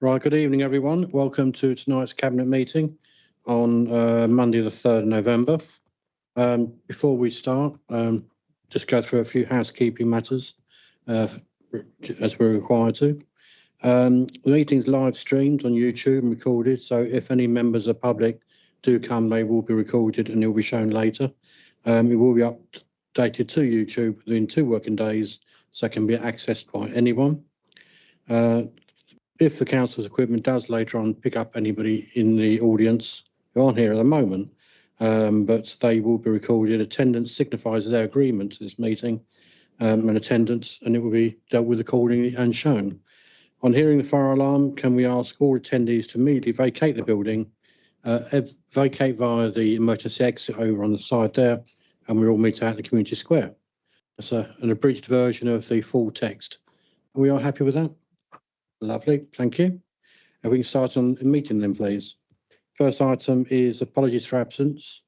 Right, good evening, everyone. Welcome to tonight's Cabinet meeting on Monday, the 3rd of November. Before we start, just go through a few housekeeping matters as we're required to. The meeting's live streamed on YouTube and recorded, so if any members of the public do come, they will be recorded and it will be shown later. It will be updated to YouTube within 2 working days, so it can be accessed by anyone. If the council's equipment does later on pick up anybody in the audience who aren't here at the moment, but they will be recorded, attendance signifies their agreement to this meeting and attendance, and it will be dealt with accordingly and shown. On hearing the fire alarm, can we ask all attendees to immediately vacate the building, vacate via the emergency exit over on the side there, and we'll all meet out in the community square. That's an abridged version of the full text. Are we all happy with that? Lovely, thank you. And we can start on the meeting then, please. First item is apologies for absence.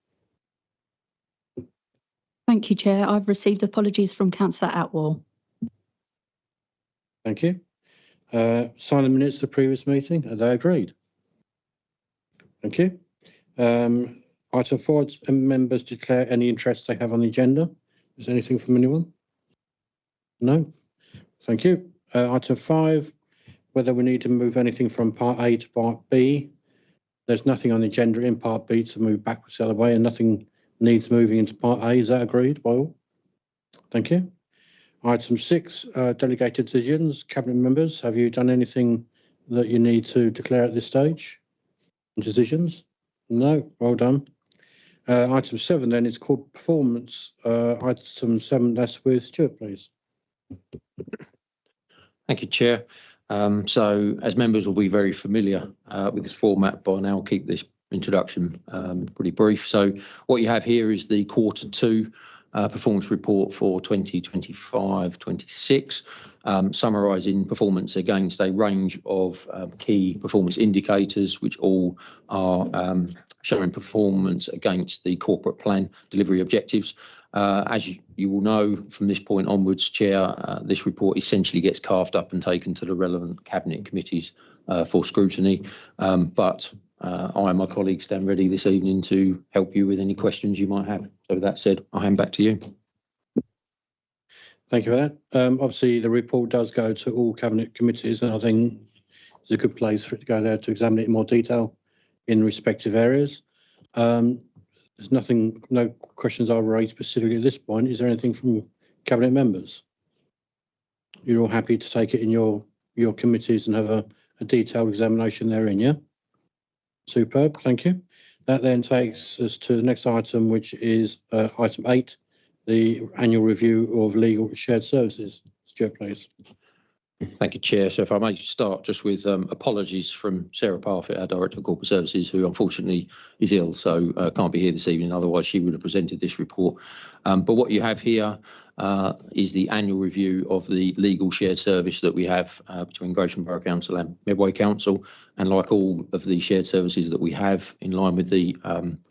Thank you, Chair. I've received apologies from Councillor Atwell. Thank you. Sign the minutes of the previous meeting. Are they agreed? Thank you. Item 4, members declare any interest they have on the agenda. Is there anything from anyone? No? Thank you. Item 5, whether we need to move anything from Part A to Part B. There's nothing on the agenda in Part B to move backwards the other way, and nothing needs moving into Part A. Is that agreed by all? Thank you. Item 6, delegated decisions. Cabinet members, have you done anything that you need to declare at this stage? Decisions? No, well done. Item 7 then is called performance. Item 7, that's with Stuart, please. Thank you, Chair. So as members will be very familiar with this format by now, I'll keep this introduction pretty brief. So what you have here is the Q2 performance report for 2025-26, summarising performance against a range of key performance indicators, which all are showing performance against the corporate plan delivery objectives. As you will know from this point onwards, Chair, this report essentially gets carved up and taken to the relevant Cabinet committees for scrutiny. But I and my colleagues stand ready this evening to help you with any questions you might have. So with that said, I'll hand back to you. Thank you for that. Obviously, the report does go to all Cabinet committees, and I think it's a good place for it to go there to examine it in more detail in respective areas. There's no questions I'll raise specifically at this point. Is there anything from Cabinet members? You're all happy to take it in your committees and have a detailed examination therein, yeah? Superb, thank you. That then takes us to the next item, which is item 8, the annual review of legal shared services. Stuart, please. Thank you, Chair. So if I may start just with apologies from Sarah Parfitt, our Director of Corporate Services, who unfortunately is ill, so can't be here this evening. Otherwise, she would have presented this report. But what you have here is the annual review of the legal shared service that we have between Gravesham Borough Council and Medway Council. And like all of the shared services that we have, in line with the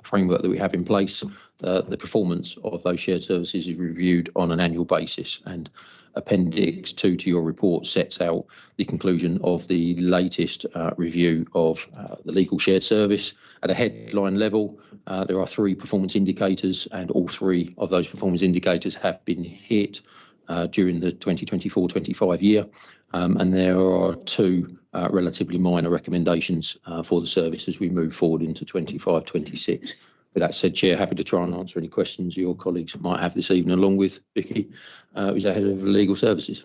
framework that we have in place, the performance of those shared services is reviewed on an annual basis. And Appendix 2 to your report sets out the conclusion of the latest review of the legal shared service. At a headline level, there are 3 performance indicators, and all 3 of those performance indicators have been hit during the 2024-25 year. And there are 2 relatively minor recommendations for the service as we move forward into 25-26. With that said, Chair, happy to try and answer any questions your colleagues might have this evening, along with Vicky, who's the Head of Legal Services.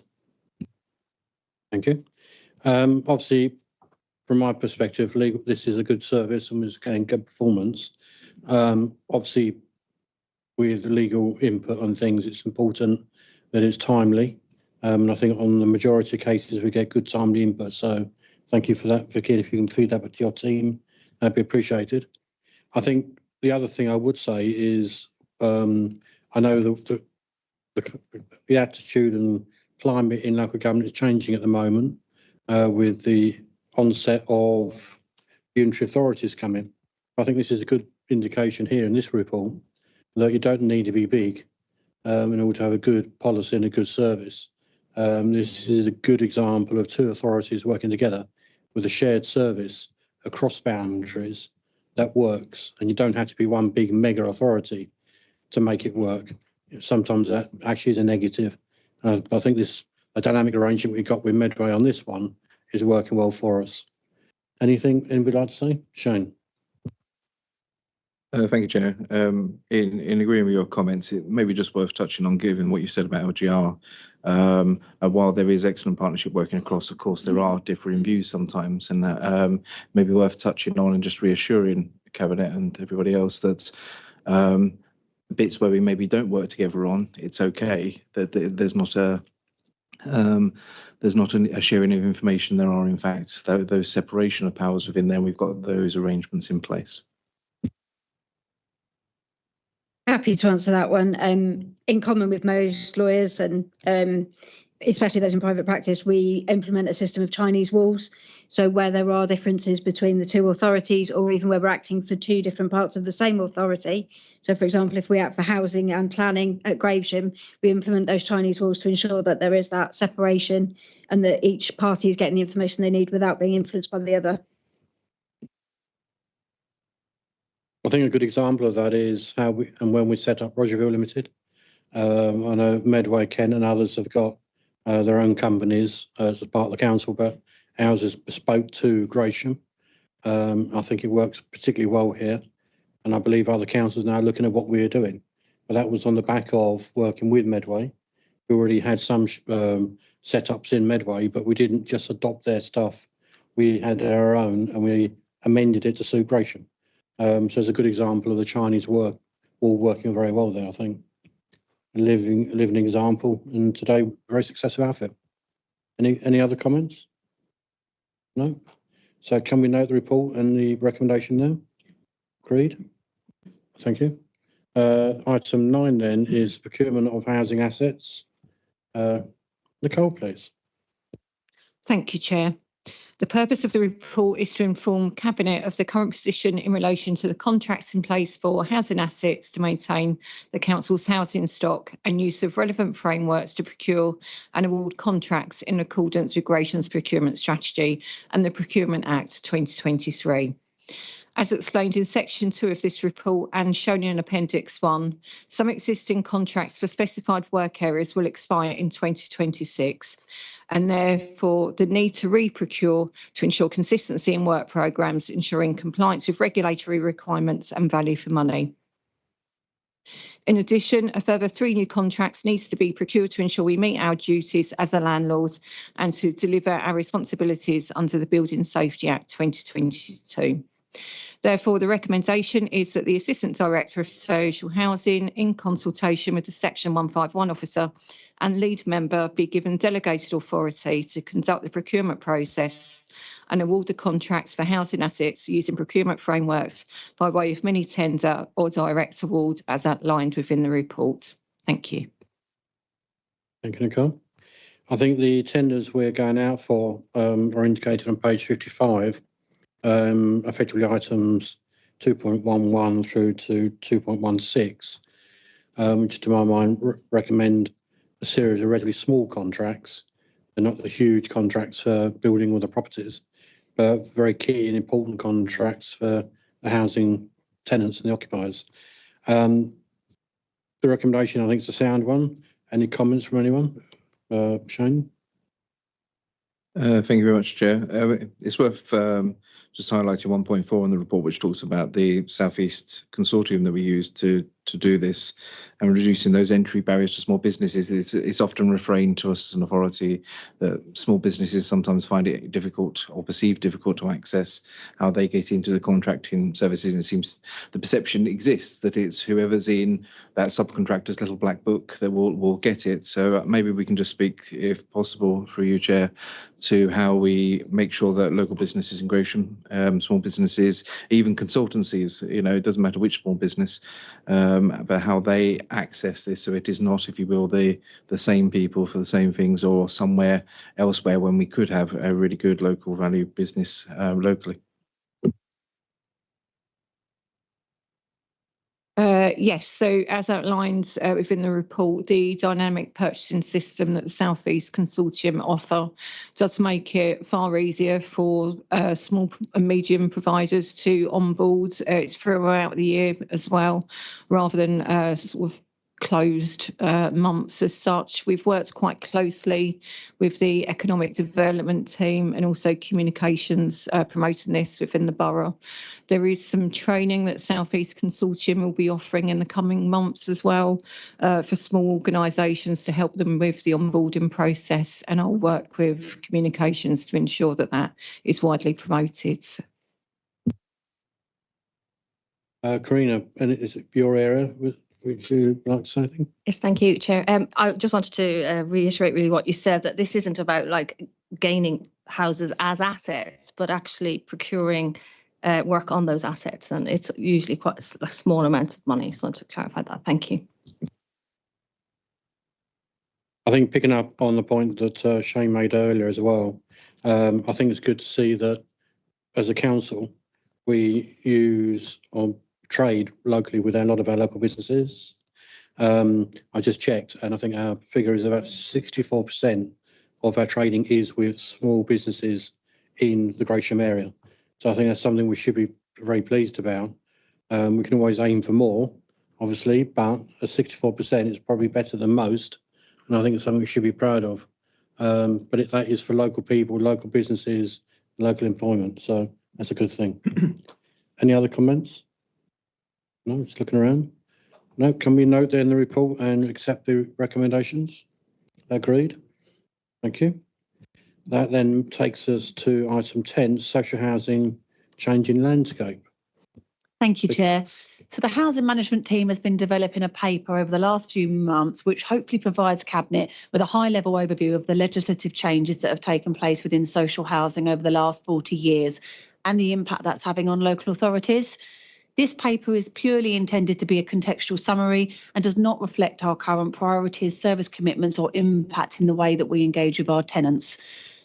Thank you. Obviously, from my perspective, this is a good service and is getting good performance. Obviously, with legal input on things, it's important that it's timely. And I think on the majority of cases, we get good timely input. So thank you for that, Vicky. If you can feed that back to your team, that'd be appreciated. I think the other thing I would say is I know the attitude and climate in local government is changing at the moment with the onset of unitary authorities coming. I think this is a good indication here in this report that you don't need to be big in order to have a good policy and a good service. This is a good example of 2 authorities working together, with a shared service across boundaries that works, and you don't have to be one big mega authority to make it work. Sometimes that actually is a negative. I think a dynamic arrangement we got with Medway on this one is working well for us. Anything anybody like to say? Shane. Thank you, Chair. In agreeing with your comments, it may be just worth touching on, given what you said about LGR. While there is excellent partnership working across, of course, there are differing views sometimes, and that may be worth touching on and just reassuring the Cabinet and everybody else that bits where we maybe don't work together on, it's okay. That there's not a sharing of information. There are, in fact, those separation of powers within there. We've got those arrangements in place. Happy to answer that one. In common with most lawyers, and especially those in private practice, we implement a system of Chinese walls. So where there are differences between the two authorities, or even where we're acting for two different parts of the same authority. So, for example, if we act for housing and planning at Gravesham, we implement those Chinese walls to ensure that there is that separation and that each party is getting the information they need without being influenced by the other. I think a good example of that is how when we set up Rogerville Limited. I know Medway, Kent and others have got their own companies as part of the council, but ours is bespoke to Gravesham. I think it works particularly well here, and I believe other councils now are looking at what we're doing. But that was on the back of working with Medway. We already had some setups in Medway, but we didn't just adopt their stuff. We had our own, and we amended it to suit Gravesham. So it's a good example of the Chinese work all working very well there, I think. A living example, and today, very successful outfit. Any other comments? No? So can we note the report and the recommendation now? Agreed. Thank you. Item 9 then is procurement of housing assets. Nicole, please. Thank you, Chair. The purpose of the report is to inform Cabinet of the current position in relation to the contracts in place for housing assets to maintain the Council's housing stock and use of relevant frameworks to procure and award contracts in accordance with Gravesham's procurement strategy and the Procurement Act 2023. As explained in Section 2 of this report and shown in Appendix 1, some existing contracts for specified work areas will expire in 2026, and therefore the need to re-procure to ensure consistency in work programmes, ensuring compliance with regulatory requirements and value for money. In addition, a further 3 new contracts needs to be procured to ensure we meet our duties as a landlord and to deliver our responsibilities under the Building Safety Act 2022. Therefore, the recommendation is that the Assistant Director of Social Housing, in consultation with the Section 151 officer and lead member, be given delegated authority to conduct the procurement process and award the contracts for housing assets using procurement frameworks by way of mini tender or direct award as outlined within the report. Thank you. Thank you, Nicole. I think the tenders we're going out for are indicated on page 55. Effectively items 2.11 through to 2.16, which to my mind recommend a series of relatively small contracts. They're not the huge contracts for building all the properties, but very key and important contracts for the housing tenants and the occupiers. The recommendation, I think, is a sound one. Any comments from anyone? Shane? Thank you very much, Chair. It's worth just highlighting 1.4 in the report, which talks about the South East consortium that we use to do this and reducing those entry barriers to small businesses. It's often refrained to us as an authority that small businesses sometimes find it difficult or perceive difficult to access how they get into the contracting services. And it seems the perception exists that it's whoever's in that subcontractor's little black book that will get it. So maybe we can just speak, if possible, through you, Chair, to how we make sure that local businesses in Gravesham, small businesses, even consultancies, it doesn't matter which small business, but how they access this, so it is not, if you will, the same people for the same things or somewhere elsewhere when we could have a really good local value business locally. Yes, so as outlined within the report, the dynamic purchasing system that the South East Consortium offer does make it far easier for small and medium providers to onboard. It's throughout the year as well, rather than sort of closed months as such. We've worked quite closely with the economic development team and also communications promoting this within the borough. There is some training that South East Consortium will be offering in the coming months as well for small organisations to help them with the onboarding process, and I'll work with communications to ensure that that is widely promoted. Karina, and is it your area? Would you like to say anything? Yes, thank you, Chair. I just wanted to reiterate really what you said, that this isn't about like gaining houses as assets, but actually procuring work on those assets. And it's usually quite a small amount of money. So I want to clarify that. Thank you. I think picking up on the point that Shane made earlier as well, I think it's good to see that as a council, we use or trade locally with a lot of our local businesses. I just checked, and I think our figure is about 64% of our trading is with small businesses in the Gresham area. So I think that's something we should be very pleased about. We can always aim for more, obviously, but a 64% is probably better than most, and I think it's something we should be proud of. But that is for local people, local businesses, local employment. So that's a good thing. Any other comments? No, just looking around. No, can we note there in the report and accept the recommendations? Agreed. Thank you. That then takes us to item 10, social housing changing landscape. Thank you, Chair. So the housing management team has been developing a paper over the last few months, which hopefully provides Cabinet with a high-level overview of the legislative changes that have taken place within social housing over the last 40 years and the impact that's having on local authorities. This paper is purely intended to be a contextual summary and does not reflect our current priorities, service commitments, or impact in the way that we engage with our tenants.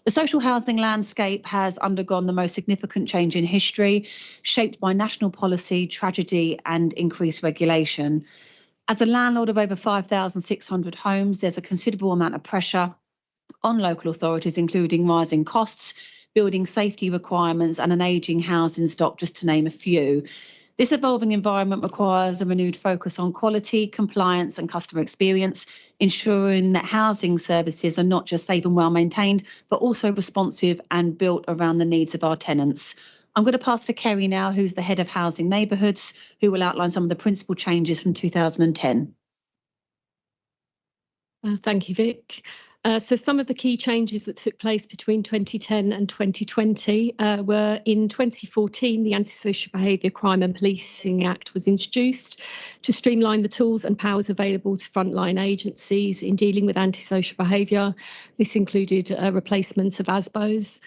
The social housing landscape has undergone the most significant change in history, shaped by national policy, tragedy, and increased regulation. As a landlord of over 5,600 homes, there's a considerable amount of pressure on local authorities, including rising costs, building safety requirements, and an ageing housing stock, just to name a few. This evolving environment requires a renewed focus on quality, compliance, and customer experience, ensuring that housing services are not just safe and well maintained, but also responsive and built around the needs of our tenants. I'm going to pass to Kerry now, who's the head of Housing Neighbourhoods, who will outline some of the principal changes from 2010. Thank you, Vic. So some of the key changes that took place between 2010 and 2020 were in 2014, the Antisocial Behaviour Crime and Policing Act was introduced to streamline the tools and powers available to frontline agencies in dealing with antisocial behaviour. This included a replacement of ASBOs.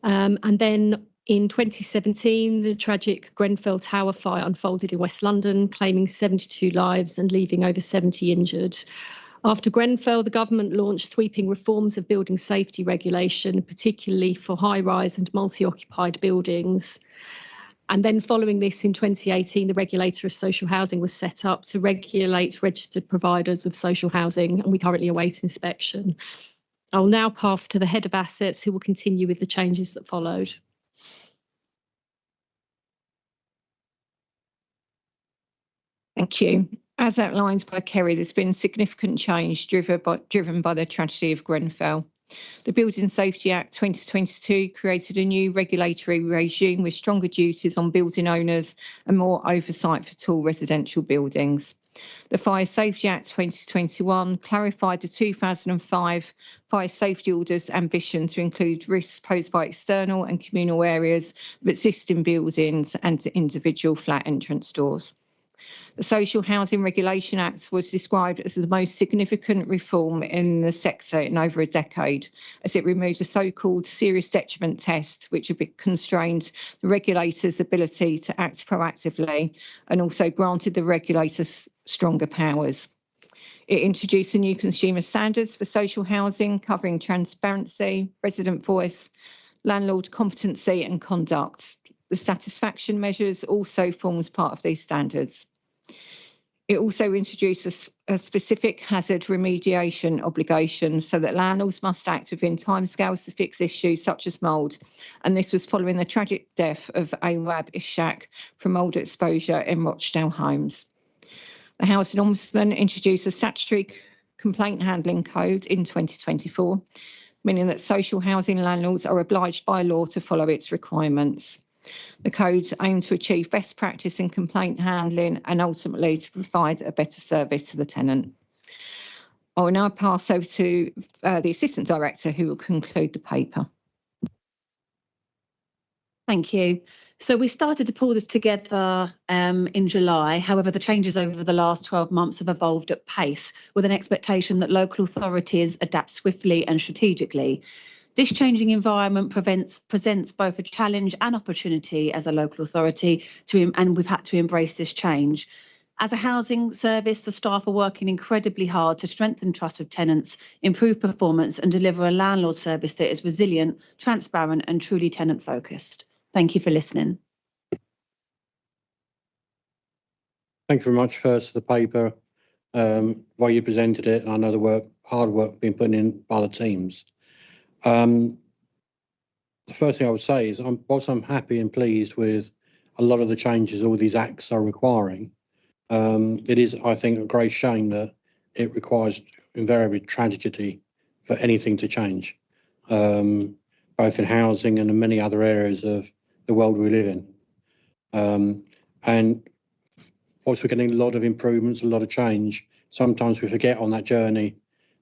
And then in 2017, the tragic Grenfell Tower fire unfolded in West London, claiming 72 lives and leaving over 70 injured. After Grenfell, the government launched sweeping reforms of building safety regulation, particularly for high-rise and multi-occupied buildings. And then following this, in 2018, the regulator of social housing was set up to regulate registered providers of social housing, and we currently await inspection. I'll now pass to the head of assets, who will continue with the changes that followed. Thank you. As outlined by Kerry, there's been significant change driven by the tragedy of Grenfell. The Building Safety Act 2022 created a new regulatory regime with stronger duties on building owners and more oversight for tall residential buildings. The Fire Safety Act 2021 clarified the 2005 Fire Safety Order's ambition to include risks posed by external and communal areas of existing buildings and individual flat entrance doors. The Social Housing Regulation Act was described as the most significant reform in the sector in over a decade, as it removed the so-called serious detriment test, which had constrained the regulator's ability to act proactively and also granted the regulators stronger powers. It introduced a new consumer standards for social housing, covering transparency, resident voice, landlord competency and conduct. The satisfaction measures also forms part of these standards. It also introduced a specific hazard remediation obligation so that landlords must act within timescales to fix issues such as mould. And this was following the tragic death of Awab Ishaq from mould exposure in Rochdale Homes. The Housing Ombudsman introduced a statutory complaint handling code in 2024, meaning that social housing landlords are obliged by law to follow its requirements. The codes aim to achieve best practice in complaint handling and ultimately to provide a better service to the tenant. I will now pass over to the Assistant Director, who will conclude the paper. Thank you. So we started to pull this together in July. However, the changes over the last 12 months have evolved at pace with an expectation that local authorities adapt swiftly and strategically. This changing environment presents both a challenge and opportunity as a local authority, and we've had to embrace this change. As a housing service, the staff are working incredibly hard to strengthen trust with tenants, improve performance and deliver a landlord service that is resilient, transparent and truly tenant focused. Thank you for listening. Thank you very much. First, the paper, while you presented it, and I know the hard work being put in by the teams. The first thing I would say is, whilst I'm happy and pleased with a lot of the changes all these acts are requiring, it is, I think, a great shame that it requires invariably tragedy for anything to change, both in housing and in many other areas of the world we live in. And whilst we're getting a lot of improvements, a lot of change, sometimes we forget on that journey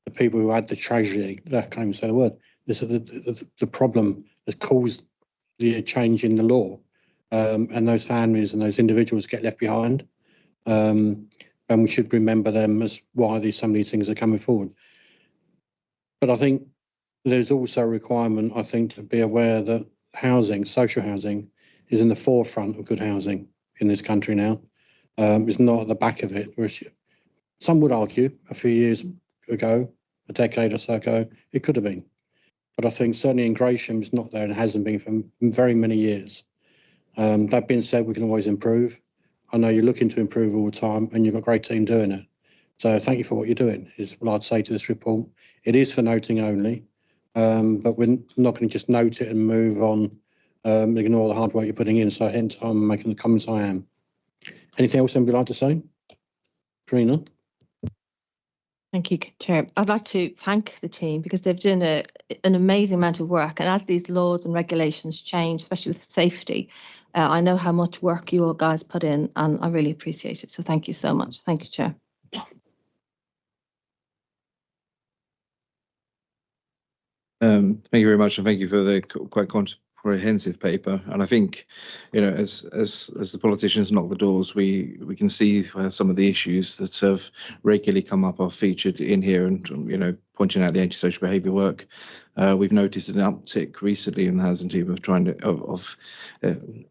the people who had the tragedy, I can't even say the word, this is the problem that caused the change in the law, and those families and those individuals get left behind, and we should remember them as why some of these things are coming forward. But I think there's also a requirement, I think, to be aware that housing, social housing, is in the forefront of good housing in this country now. It's not at the back of it, which some would argue a few years ago, a decade or so ago, it could have been. But I think certainly in Gresham it's not there and hasn't been for very many years. That being said, we can always improve. I know you're looking to improve all the time and you've got a great team doing it. So thank you for what you're doing, is what I'd say to this report. It is for noting only, but we're not going to just note it and move on, ignore the hard work you're putting in. So hence I'm making the comments I am. Anything else anybody would like to say? Karina? Thank you, Chair. I'd like to thank the team because they've done an amazing amount of work. And as these laws and regulations change, especially with safety, I know how much work you all guys put in and I really appreciate it. So thank you so much. Thank you, Chair. Thank you very much, and thank you for the quite comprehensive paper. And I think, you know, as the politicians knock the doors, we can see where some of the issues that have regularly come up are featured in here, and you know, pointing out the antisocial behaviour work. We've noticed an uptick recently in the housing team of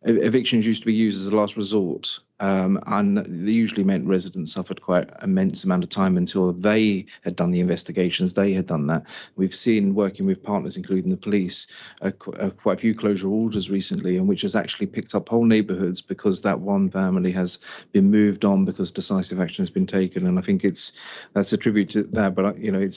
evictions used to be used as a last resort, and they usually meant residents suffered quite an immense amount of time until they had done the investigations. They had done that. We've seen, working with partners, including the police, quite a few closure orders recently, and which has actually picked up whole neighbourhoods because that one family has been moved on because decisive action has been taken. And I think that's a tribute to that. But you know,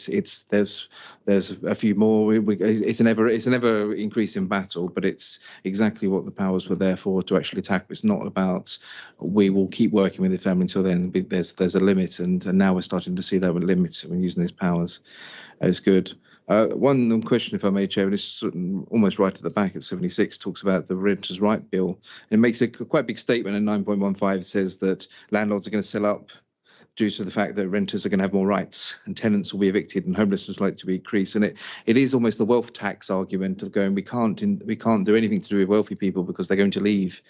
there's a few more. It's an ever increasing battle, but it's exactly what the powers were there for, to actually tackle. It's not about we will keep working with the family until then. There's a limit, and now we're starting to see that with limits when using these powers. It's good. One question, if I may, Chair, and it's almost right at the back at 76, talks about the Renters' Right Bill. It makes a quite big statement in 9.15, says that landlords are going to sell up due to the fact that renters are going to have more rights and tenants will be evicted and homelessness is likely to increase. And it is almost the wealth tax argument of going, we can't do anything to do with wealthy people because they're going to leave.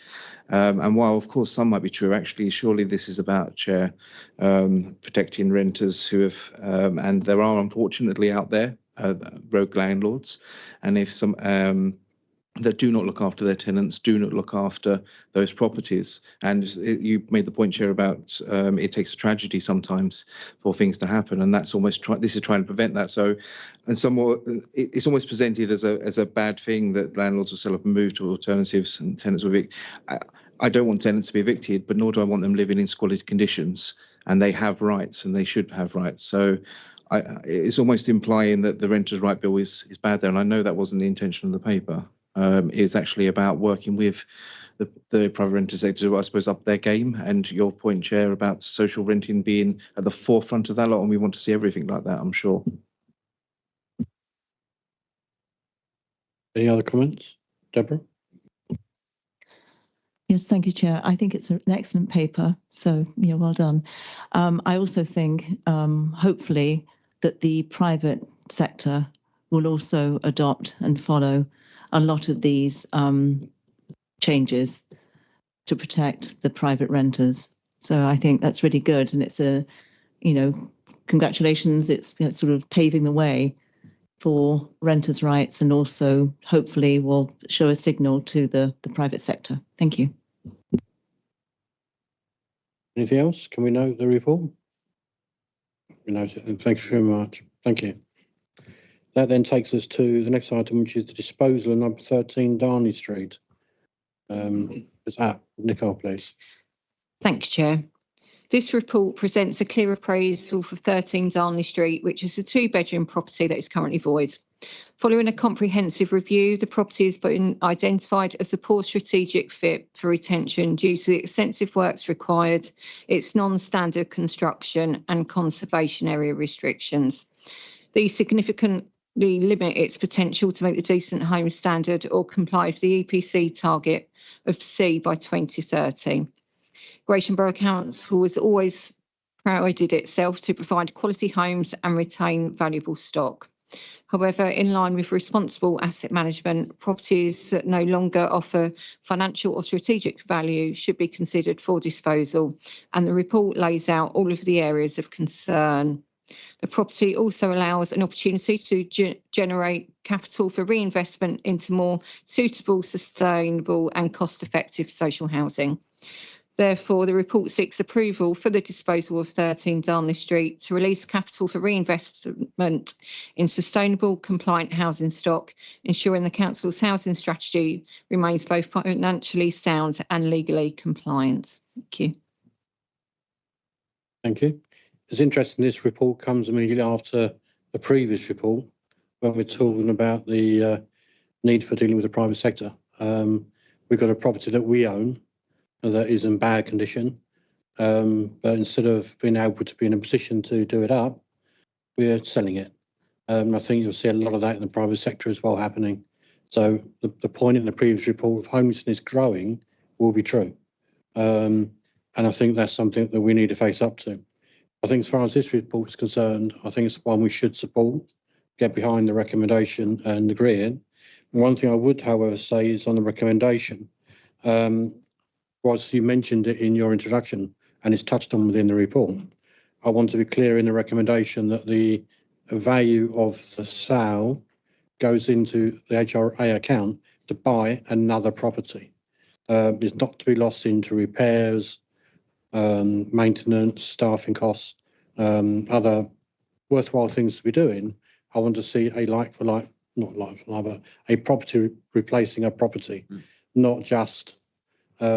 And while of course some might be true, actually surely this is about, Chair, protecting renters who have, and there are unfortunately out there rogue landlords, and if some that do not look after their tenants, do not look after those properties. And you made the point, Chair, about it takes a tragedy sometimes for things to happen, and that's almost this is trying to prevent that. So, and somewhat it's almost presented as a bad thing that landlords will sell up and move to alternatives and tenants will evict. I don't want tenants to be evicted, but nor do I want them living in squalid conditions. and they have rights and they should have rights. So it's almost implying that the Renters' Right Bill is bad there, and I know that wasn't the intention of the paper. It's actually about working with the private rented sector to, I suppose, up their game. And your point, Chair, about social renting being at the forefront of that lot, and we want to see everything like that, I'm sure. Any other comments? Deborah? Yes, thank you, Chair. I think it's an excellent paper, so yeah, well done. I also think, hopefully, that the private sector will also adopt and follow a lot of these changes to protect the private renters. So I think that's really good, and it's a, congratulations. It's sort of paving the way for renters' rights, and also hopefully will show a signal to the private sector. Thank you. Anything else? Can we note the report? We note it, and thank you very much. Thank you. That then takes us to the next item, which is the disposal of number 13 Darnley Street. Nicole, please. Thank you, Chair. This report presents a clear appraisal for 13 Darnley Street, which is a 2-bedroom property that is currently void. Following a comprehensive review, the property has been identified as a poor strategic fit for retention due to the extensive works required, its non-standard construction and conservation area restrictions. These significantly limit its potential to meet the Decent Homes Standard or comply with the EPC target of C by 2030. Gratian Borough Council has always prided itself to provide quality homes and retain valuable stock. However, in line with responsible asset management, properties that no longer offer financial or strategic value should be considered for disposal, and the report lays out all of the areas of concern. The property also allows an opportunity to generate capital for reinvestment into more suitable, sustainable and cost-effective social housing. Therefore, the report seeks approval for the disposal of 13 Darnley Street to release capital for reinvestment in sustainable, compliant housing stock, ensuring the Council's housing strategy remains both financially sound and legally compliant. Thank you. Thank you. It's interesting, this report comes immediately after the previous report when we're talking about the need for dealing with the private sector. We've got a property that we own that is in bad condition, but instead of being able to be in a position to do it up, we're selling it. I think you'll see a lot of that in the private sector as well happening. So the point in the previous report of homelessness growing will be true. And I think that's something that we need to face up to. I think as far as this report is concerned, I think it's one we should support, get behind the recommendation and agree in. One thing I would, however, say is on the recommendation, whilst you mentioned it in your introduction and it's touched on within the report, I want to be clear in the recommendation that the value of the sale goes into the HRA account to buy another property. It's not to be lost into repairs, maintenance, staffing costs, other worthwhile things to be doing. I want to see a like-for-like, not like-for-like, but a property replacing a property, not just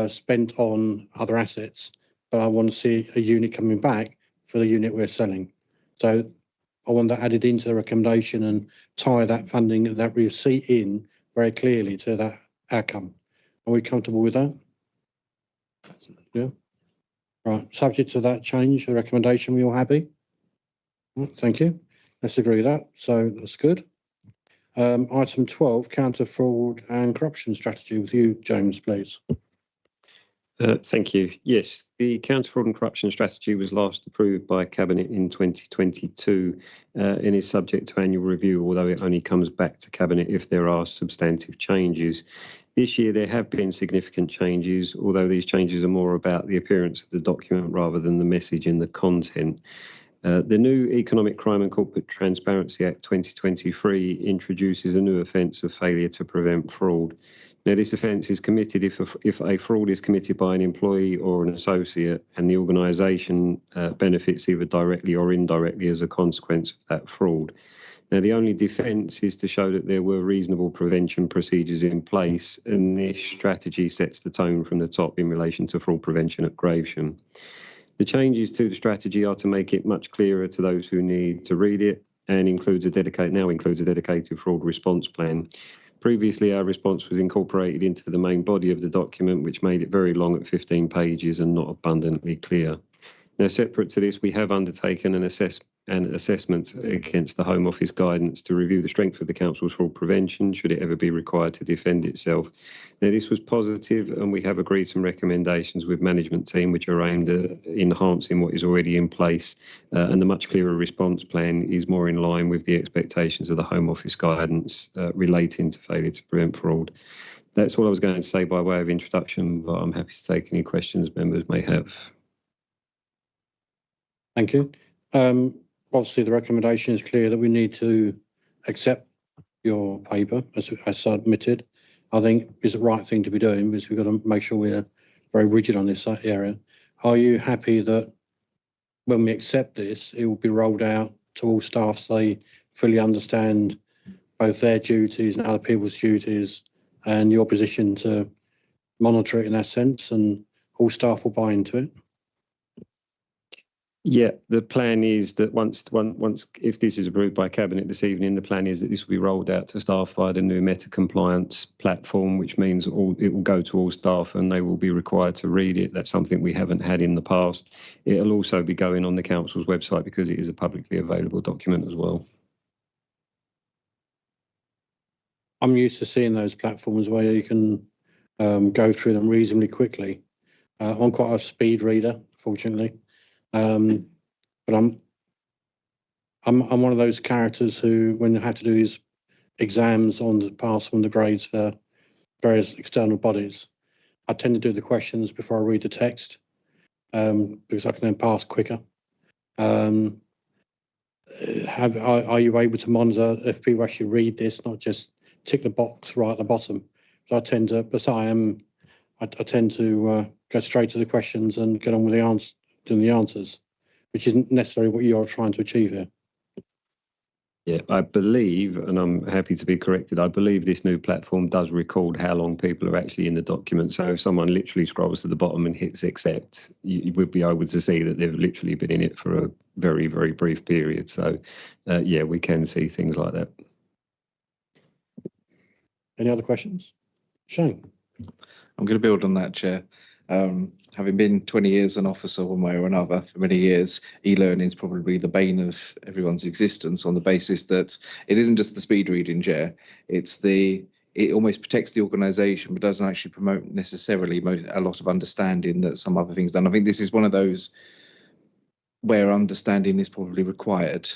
spent on other assets, but I want to see a unit coming back for the unit we're selling. So I want that added into the recommendation and tie that funding that we see in very clearly to that outcome. Are we comfortable with that? Yeah. Right. Subject to that change, the recommendation, we all happy? Thank you. Let's agree with that. So that's good. Item 12, counter fraud and corruption strategy with you, James, please. Thank you. Yes, the counter fraud and corruption strategy was last approved by Cabinet in 2022 and is subject to annual review, although it only comes back to Cabinet if there are substantive changes. This year there have been significant changes, although these changes are more about the appearance of the document rather than the message and the content. The new Economic Crime and Corporate Transparency Act 2023 introduces a new offence of failure to prevent fraud. Now, this offence is committed if a fraud is committed by an employee or an associate and the organisation benefits either directly or indirectly as a consequence of that fraud. Now, the only defence is to show that there were reasonable prevention procedures in place, and this strategy sets the tone from the top in relation to fraud prevention at Gravesham. The changes to the strategy are to make it much clearer to those who need to read it, and includes a dedicated fraud response plan. Previously, our response was incorporated into the main body of the document, which made it very long at 15 pages and not abundantly clear. Now, separate to this, we have undertaken an assessment against the Home Office guidance to review the strength of the Council's fraud prevention, should it ever be required to defend itself. Now, this was positive, and we have agreed some recommendations with management team, which are aimed at enhancing what is already in place, and the much clearer response plan is more in line with the expectations of the Home Office guidance relating to failure to prevent fraud. That's all I was going to say by way of introduction, but I'm happy to take any questions members may have. Thank you. Obviously, the recommendation is clear that we need to accept your paper as submitted. I think it's the right thing to be doing because we've got to make sure we're very rigid on this area. Are you happy that when we accept this, it will be rolled out to all staff so they fully understand both their duties and other people's duties and your position to monitor it in that sense, and all staff will buy into it? Yeah, the plan is that once if this is approved by Cabinet this evening, the plan is that this will be rolled out to staff via the new Meta compliance platform, which means it will go to all staff and they will be required to read it. That's something we haven't had in the past. It'll also be going on the Council's website because it is a publicly available document as well. I'm used to seeing those platforms where you can go through them reasonably quickly. I'm quite a speed reader, fortunately. But I'm one of those characters who, when I have to do these exams on the pass on the grades for various external bodies, I tend to do the questions before I read the text, because I can then pass quicker. Are you able to monitor if people actually read this, not just tick the box right at the bottom? So I tend to go straight to the questions and get on with the answers, which isn't necessarily what you're trying to achieve here. Yeah, I believe, and I'm happy to be corrected, I believe this new platform does record how long people are actually in the document. So if someone literally scrolls to the bottom and hits accept, you would be able to see that they've literally been in it for a very, very brief period. So yeah, we can see things like that. Any other questions? Shane? I'm going to build on that, Chair. Having been 20 years an officer one way or another for many years, e-learning is probably the bane of everyone's existence, on the basis that it isn't just the speed reading, Chair. It almost protects the organisation, but doesn't actually promote necessarily a lot of understanding that some other things done. I think this is one of those where understanding is probably required.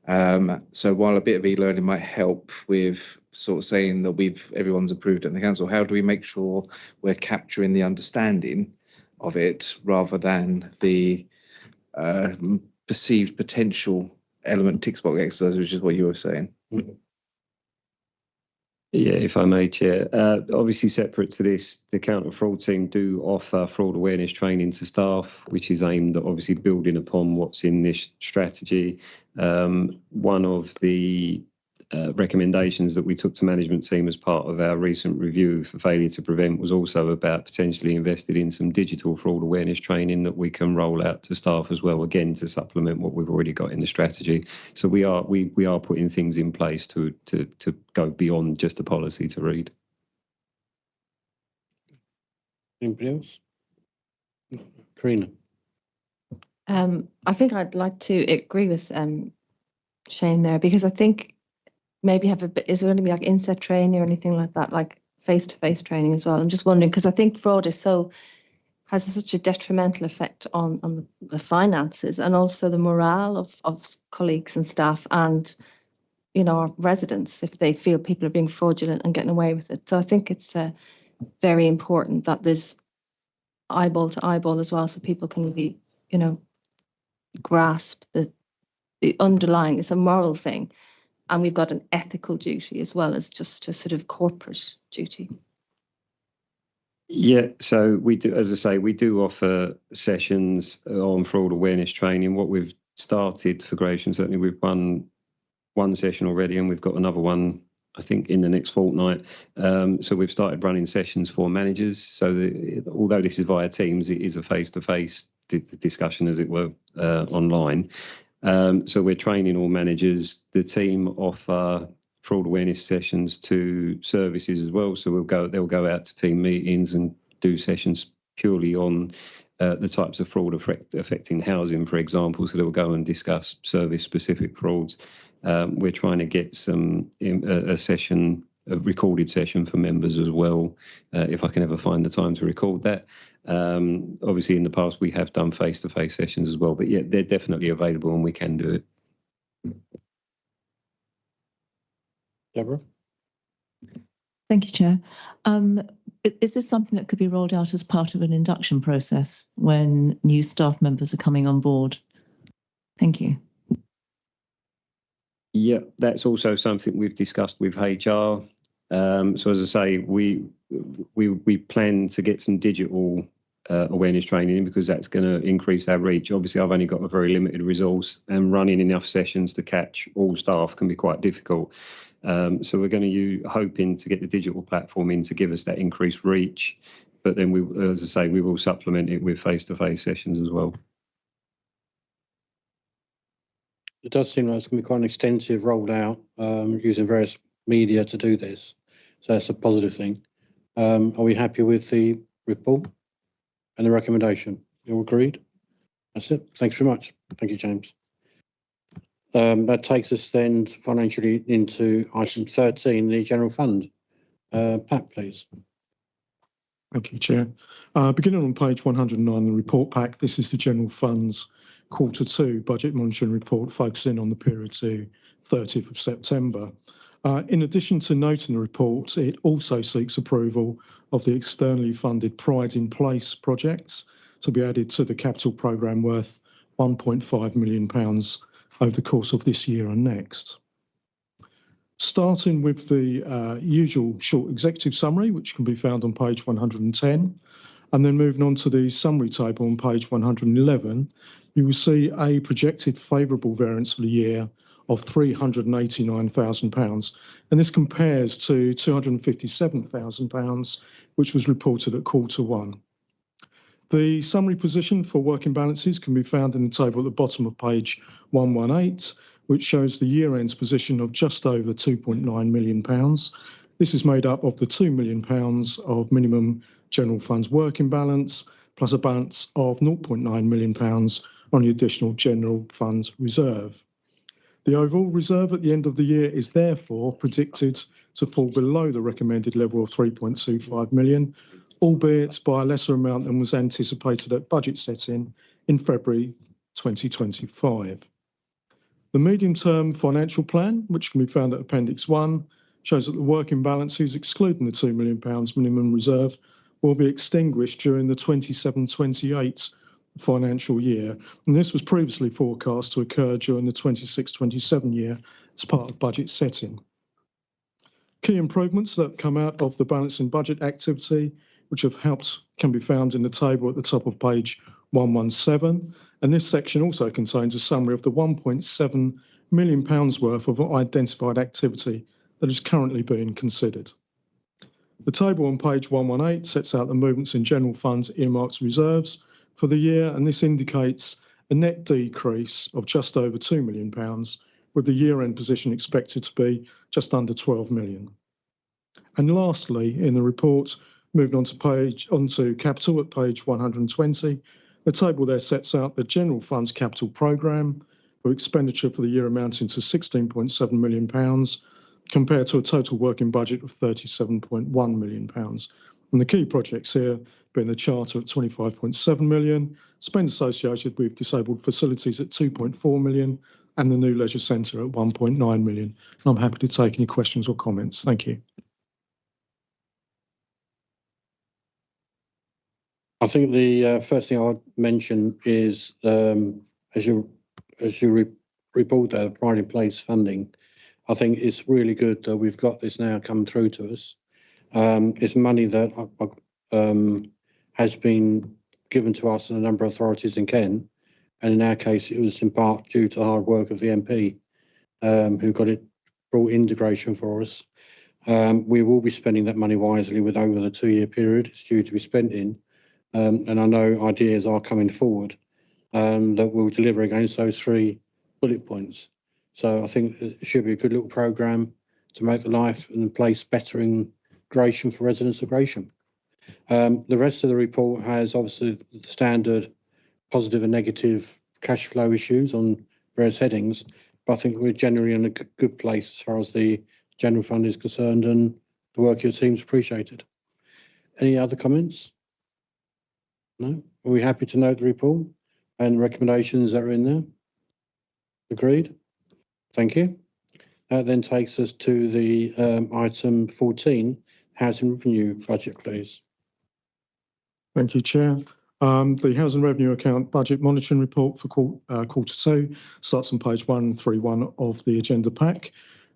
So while a bit of e-learning might help with sort of saying that everyone's approved it in the council, how do we make sure we're capturing the understanding of it rather than the perceived potential element tick box exercise, which is what you were saying? Yeah, if I may, Chair. Obviously, separate to this, the counter fraud team do offer fraud awareness training to staff, which is aimed at obviously building upon what's in this strategy. One of the recommendations that we took to management team as part of our recent review for failure to prevent was also about potentially invested in some digital fraud awareness training that we can roll out to staff as well, again to supplement what we've already got in the strategy. So we are putting things in place to go beyond just a policy to read. Anybody else? Karina? I think I'd like to agree with Shane there, because I think maybe is there going to be like inset training or anything like that, like face-to-face training as well? I'm just wondering, because I think fraud has such a detrimental effect on the finances and also the morale of colleagues and staff and, our residents, if they feel people are being fraudulent and getting away with it. So I think it's very important that there's eyeball to eyeball as well, so people can really, grasp the underlying, it's a moral thing. And we've got an ethical duty as well as just a sort of corporate duty. Yeah, so we do, as I say, we do offer sessions on fraud awareness training. What we've started for Gratian, certainly we've run one session already, and we've got another one, I think, in the next fortnight. So we've started running sessions for managers. So although this is via Teams, it is a face-to-face the discussion, as it were, online. So we're training all managers. The team offer fraud awareness sessions to services as well. So they'll go out to team meetings and do sessions purely on the types of fraud affecting housing, for example. So they'll go and discuss service-specific frauds. We're trying to get a recorded session for members as well, if I can ever find the time to record that. Obviously, in the past, we have done face-to-face sessions as well, but yeah, they're definitely available and we can do it. Deborah? Thank you, Chair. Is this something that could be rolled out as part of an induction process when new staff members are coming on board? Thank you. Yeah, that's also something we've discussed with HR. So as I say, we plan to get some digital awareness training in, because that's going to increase our reach. Obviously, I've only got a very limited resource, and running enough sessions to catch all staff can be quite difficult. So we're going to hoping to get the digital platform in to give us that increased reach. But then, as I say, we will supplement it with face-to-face sessions as well. It does seem like it's going to be quite an extensive rollout, using various media to do this. So that's a positive thing. Are we happy with the report and the recommendation? You all agreed? That's it. Thanks very much. Thank you, James. That takes us then financially into item 13, the general fund. Pat, please. Thank you, Chair. Beginning on page 109 in the report pack, this is the general fund's Q2 budget monitoring report, focusing on the period to 30th of September. In addition to noting the report, it also seeks approval of the externally funded Pride in Place projects to be added to the capital programme worth £1.5 million over the course of this year and next. Starting with the usual short executive summary, which can be found on page 110, and then moving on to the summary table on page 111, you will see a projected favourable variance for the year of £389,000, and this compares to £257,000, which was reported at Q1. The summary position for working balances can be found in the table at the bottom of page 118, which shows the year-end position of just over £2.9 million. This is made up of the £2 million of minimum general funds working balance, plus a balance of £0.9 million on the additional general funds reserve. The overall reserve at the end of the year is therefore predicted to fall below the recommended level of £3.25 million, albeit by a lesser amount than was anticipated at budget setting in February 2025. The medium-term financial plan, which can be found at Appendix 1, shows that the working balances, excluding the £2 million minimum reserve, will be extinguished during the 27-28 financial year, and this was previously forecast to occur during the 26-27 year as part of budget setting. Key improvements that come out of the balancing budget activity, which have helped, can be found in the table at the top of page 117, and this section also contains a summary of the £1.7 million worth of identified activity that is currently being considered. The table on page 118 sets out the movements in general funds earmarked reserves for the year, and this indicates a net decrease of just over £2 million, with the year-end position expected to be just under 12 million. And lastly, in the report, moving onto capital at page 120, the table there sets out the general funds capital programme, with expenditure for the year amounting to £16.7 million, compared to a total working budget of £37.1 million. And the key projects here being the charter at £25.7 million, spend associated with disabled facilities at £2.4 million, and the new leisure centre at £1.9 million. And I'm happy to take any questions or comments. Thank you. I think the first thing I would mention is, as you report the Pride in Place funding, I think it's really good that we've got this now come through to us. It's money that has been given to us and a number of authorities in Kent, and in our case it was in part due to the hard work of the MP who got it brought integration for us. We will be spending that money wisely over the 2-year period it's due to be spent in, and I know ideas are coming forward that will deliver against those 3 bullet points. So I think it should be a good little programme to make the life and the place better in Gratian for residents of Gratian. The rest of the report has obviously the standard positive and negative cash flow issues on various headings, but I think we're generally in a good place as far as the general fund is concerned, and the work of your team's appreciated. Any other comments? No? Are we happy to note the report and recommendations that are in there? Agreed? Thank you. That then takes us to the item 14, housing revenue budget, please. Thank you, Chair. The Housing Revenue Account Budget Monitoring Report for quarter 2 starts on page 131 of the agenda pack.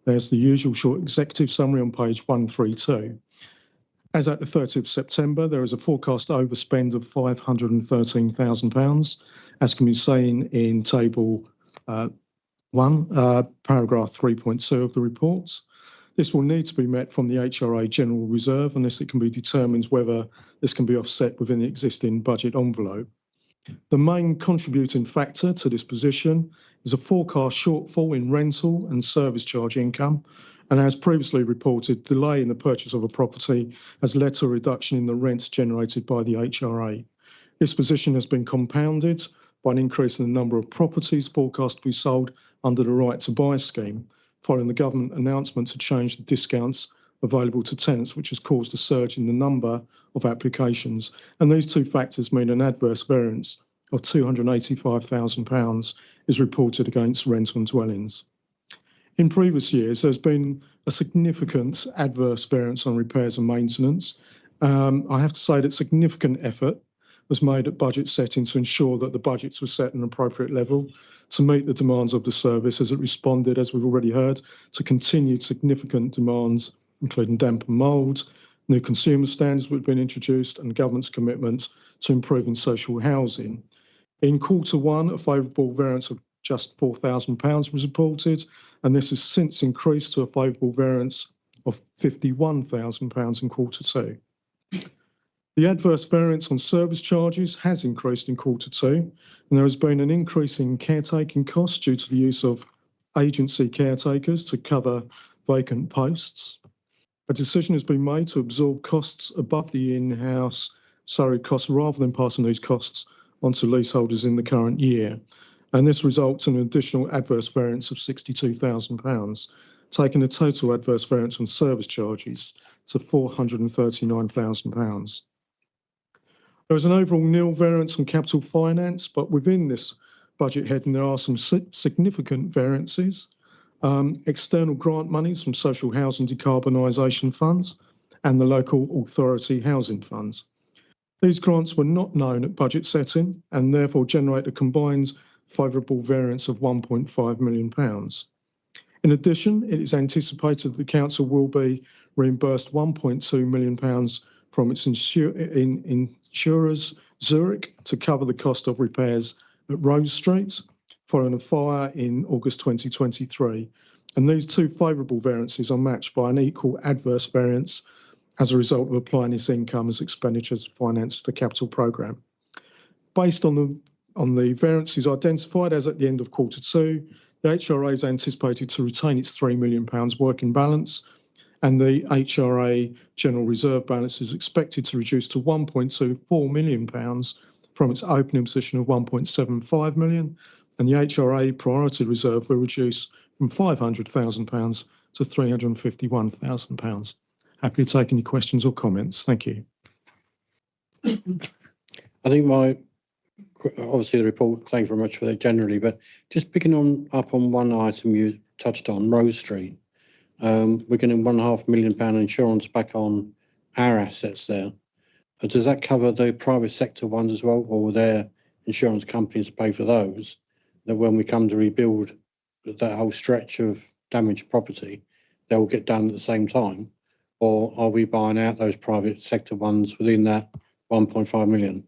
There's the usual short executive summary on page 132. As at the 30th of September, there is a forecast overspend of £513,000, as can be seen in table 1, paragraph 3.2 of the report. This will need to be met from the HRA General Reserve unless it can be determined whether this can be offset within the existing budget envelope. The main contributing factor to this position is a forecast shortfall in rental and service charge income, and as previously reported, delay in the purchase of a property has led to a reduction in the rents generated by the HRA. This position has been compounded by an increase in the number of properties forecast to be sold under the Right to Buy scheme, following the government announcement to change the discounts available to tenants, which has caused a surge in the number of applications. And these two factors mean an adverse variance of £285,000 is reported against rental and dwellings. In previous years, there's been a significant adverse variance on repairs and maintenance. I have to say that significant effort was made at budget setting to ensure that the budgets were set at an appropriate level to meet the demands of the service as it responded, as we've already heard, to continued significant demands, including damp and mould, new consumer standards which have been introduced, and government's commitment to improving social housing. In quarter 1, a favourable variance of just £4,000 was reported, and this has since increased to a favourable variance of £51,000 in quarter 2. The adverse variance on service charges has increased in quarter 2, and there has been an increase in caretaking costs due to the use of agency caretakers to cover vacant posts. A decision has been made to absorb costs above the in-house salary costs rather than passing these costs onto leaseholders in the current year, and this results in an additional adverse variance of £62,000, taking the total adverse variance on service charges to £439,000. There is an overall nil variance on capital finance, but within this budget heading there are some significant variances. External grant monies from social housing decarbonisation funds and the local authority housing funds. These grants were not known at budget setting and therefore generate a combined favourable variance of £1.5 million. In addition, it is anticipated that the council will be reimbursed £1.2 million from its insurers, Zurich, to cover the cost of repairs at Rose Street following a fire in August 2023. And these two favourable variances are matched by an equal adverse variance as a result of applying this income as expenditure to finance the capital programme. Based on the variances identified as at the end of quarter 2, the HRA is anticipated to retain its £3 million working balance, and the HRA General Reserve balance is expected to reduce to £1.24 million from its opening position of £1.75 million, and the HRA Priority Reserve will reduce from £500,000 to £351,000. Happy to take any questions or comments. Thank you. I think obviously the report, thanks very much for that generally, but just picking up on one item you touched on, Rose Street. We're getting £1.5 million insurance back on our assets there. Does that cover the private sector ones as well, or will their insurance companies pay for those? That when we come to rebuild that whole stretch of damaged property, they'll get done at the same time? Or are we buying out those private sector ones within that 1.5 million?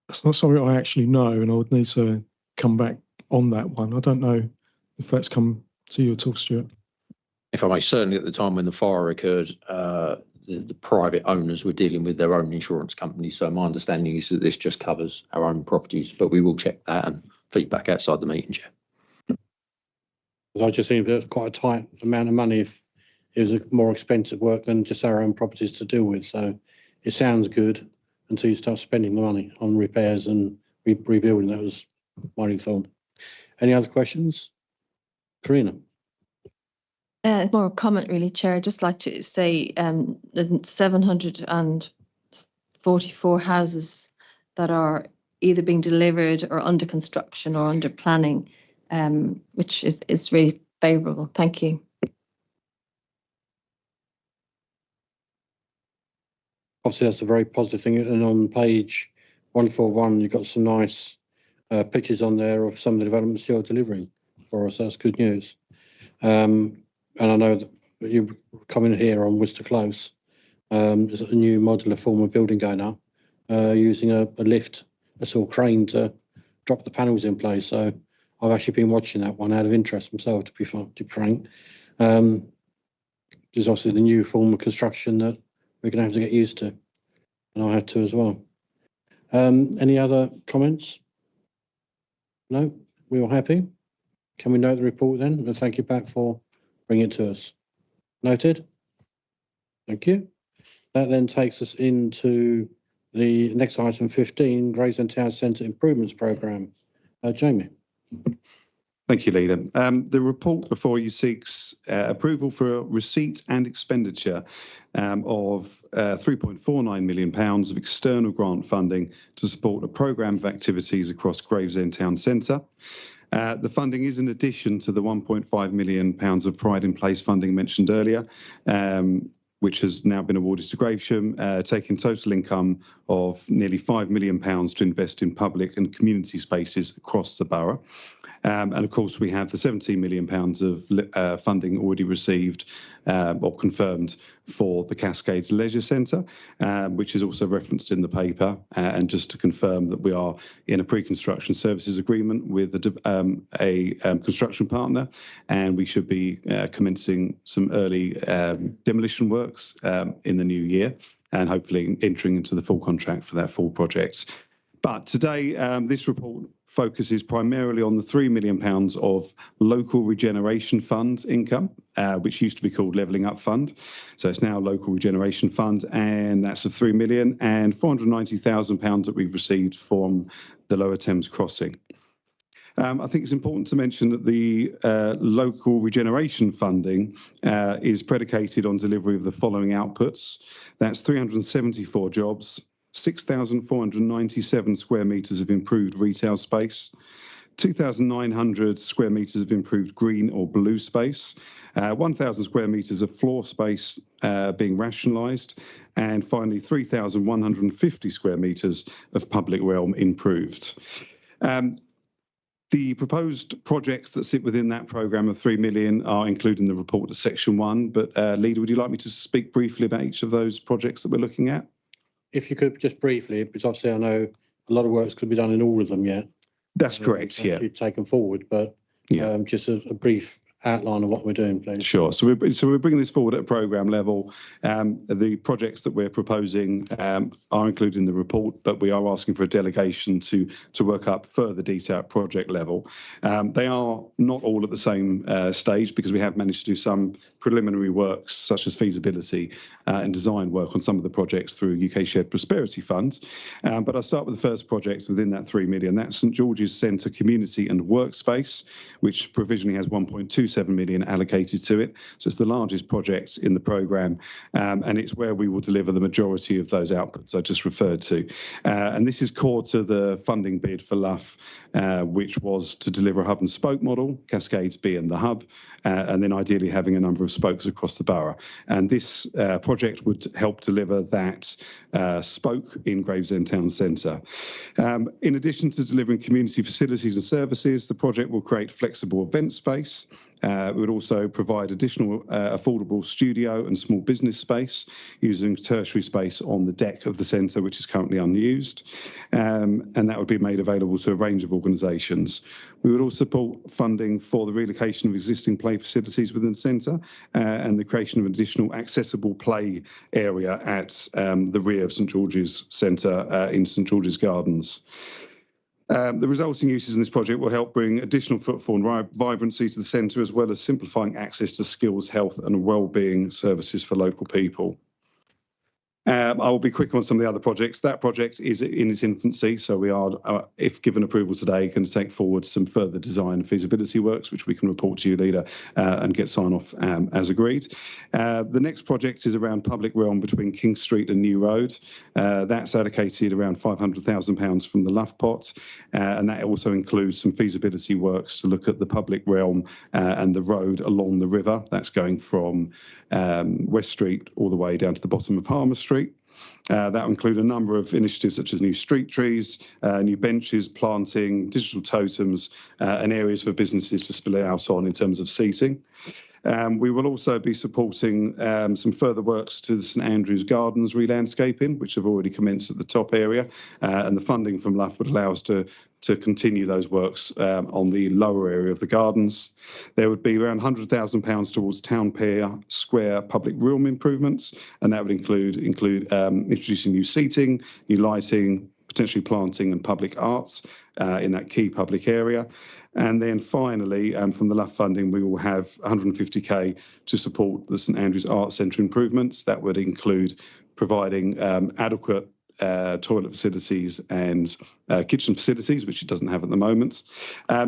That's not something I actually know, and I would need to come back on that one. I don't know if that's come to you at all, Stuart. If I may, certainly at the time when the fire occurred, the private owners were dealing with their own insurance company. So my understanding is that this just covers our own properties, but we will check that and feedback outside the meeting, Chair. Because I just think there's quite a tight amount of money if it was a more expensive work than just our own properties to deal with. So it sounds good until you start spending the money on repairs and rebuilding. That was my thought. Any other questions? Karina? It's more a comment really, Chair. I'd just like to say there's 744 houses that are either being delivered or under construction or under planning, which is really favourable. Thank you. Obviously, that's a very positive thing. And on page 141, you've got some nice pictures on there of some of the developments you're delivering for us. That's good news. And I know that you're coming here on Worcester Close. There's a new modular form of building going up using a lift, a sort of crane to drop the panels in place. So I've actually been watching that one out of interest myself, to be frank. There's obviously the new form of construction that we're going to have to get used to, and I have to as well. Any other comments? No? We all happy? Can we note the report then? And thank you, Pat, for bringing it to us. Noted? Thank you. That then takes us into the next item, 15, Gravesend Town Centre Improvements Programme. Jamie. Thank you, Leader. The report before you seeks approval for receipt and expenditure of £3.49 million of external grant funding to support a programme of activities across Gravesend Town Centre. The funding is in addition to the £1.5 million of Pride in Place funding mentioned earlier, which has now been awarded to Gravesham, taking total income of nearly £5 million to invest in public and community spaces across the borough. And of course, we have the £17 million of funding already received or confirmed for the Cascades Leisure Centre, which is also referenced in the paper. And just to confirm that we are in a pre-construction services agreement with a construction partner, and we should be commencing some early demolition works in the new year, and hopefully entering into the full contract for that full project. But today, this report focuses primarily on the £3 million of local regeneration fund income, which used to be called Levelling Up Fund. So it's now Local Regeneration Fund, and that's of £3 million, and £490,000 that we've received from the Lower Thames Crossing. I think it's important to mention that the local regeneration funding is predicated on delivery of the following outputs. That's 374 jobs, 6,497 square metres of improved retail space, 2,900 square metres of improved green or blue space, 1,000 square metres of floor space being rationalised, and finally 3,150 square metres of public realm improved. The proposed projects that sit within that programme of £3 million are included in the report at section 1. But Leader, would you like me to speak briefly about each of those projects that we're looking at? If you could just briefly, because obviously I know a lot of works could be done in all of them yet. That's correct, yeah. Taken forward, but just a brief outline of what we're doing, please. Sure. So we're bringing this forward at a programme level. The projects that we're proposing are included in the report, but we are asking for a delegation to work up further detail at project level. They are not all at the same stage, because we have managed to do some preliminary works such as feasibility and design work on some of the projects through UK Shared Prosperity Funds. But I'll start with the first project within that £3 million. That's St George's Centre Community and Workspace, which provisionally has £1.27 million allocated to it. So it's the largest project in the programme, and it's where we will deliver the majority of those outputs I just referred to. And this is core to the funding bid for LUF, which was to deliver a hub and spoke model, Cascades being the hub, and then ideally having a number of spokes across the borough. And this project would help deliver that spoke in Gravesend Town Centre. In addition to delivering community facilities and services, the project will create flexible event space, We would also provide additional affordable studio and small business space using tertiary space on the deck of the centre, which is currently unused, and that would be made available to a range of organisations. We would also support funding for the relocation of existing play facilities within the centre and the creation of an additional accessible play area at the rear of St George's Centre in St George's Gardens. The resulting uses in this project will help bring additional footfall and vibrancy to the centre, as well as simplifying access to skills, health and wellbeing services for local people. I will be quick on some of the other projects. That project is in its infancy, so we are, if given approval today, going to take forward some further design and feasibility works, which we can report to you, Leader, and get sign-off as agreed. The next project is around public realm between King Street and New Road. That's allocated around £500,000 from the Luff pot, and that also includes some feasibility works to look at the public realm and the road along the river. That's going from West Street all the way down to the bottom of Harmer Street. That will include a number of initiatives such as new street trees, new benches, planting, digital totems, and areas for businesses to spill out on in terms of seating. We will also be supporting some further works to the St Andrews Gardens re-landscaping, which have already commenced at the top area, and the funding from Luff would allow us to continue those works on the lower area of the gardens. There would be around £100,000 towards Town Square public realm improvements, and that would include introducing new seating, new lighting, potentially planting and public arts in that key public area. And then finally, from the Luff funding, we will have 150k to support the St Andrews Arts Centre improvements. That would include providing adequate toilet facilities and kitchen facilities, which it doesn't have at the moment.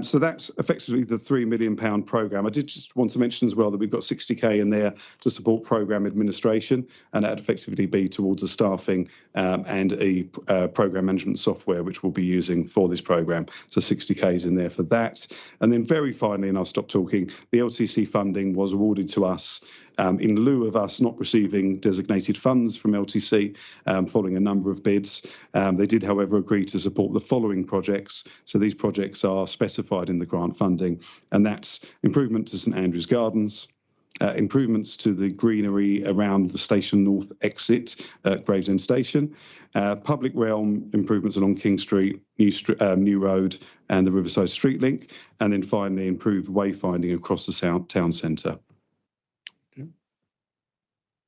So that's effectively the £3 million programme. I did just want to mention as well that we've got 60k in there to support programme administration, and that'd effectively be towards the staffing and a programme management software which we'll be using for this programme. So 60k is in there for that. And then very finally, and I'll stop talking, the LTC funding was awarded to us in lieu of us not receiving designated funds from LTC following a number of bids. They did, however, agree to support the following projects. So these projects are specified in the grant funding, and that's improvement to St Andrews Gardens, improvements to the greenery around the Station North exit at Gravesend Station, public realm improvements along King Street, New Road and the Riverside Street Link, and then finally improved wayfinding across the town centre.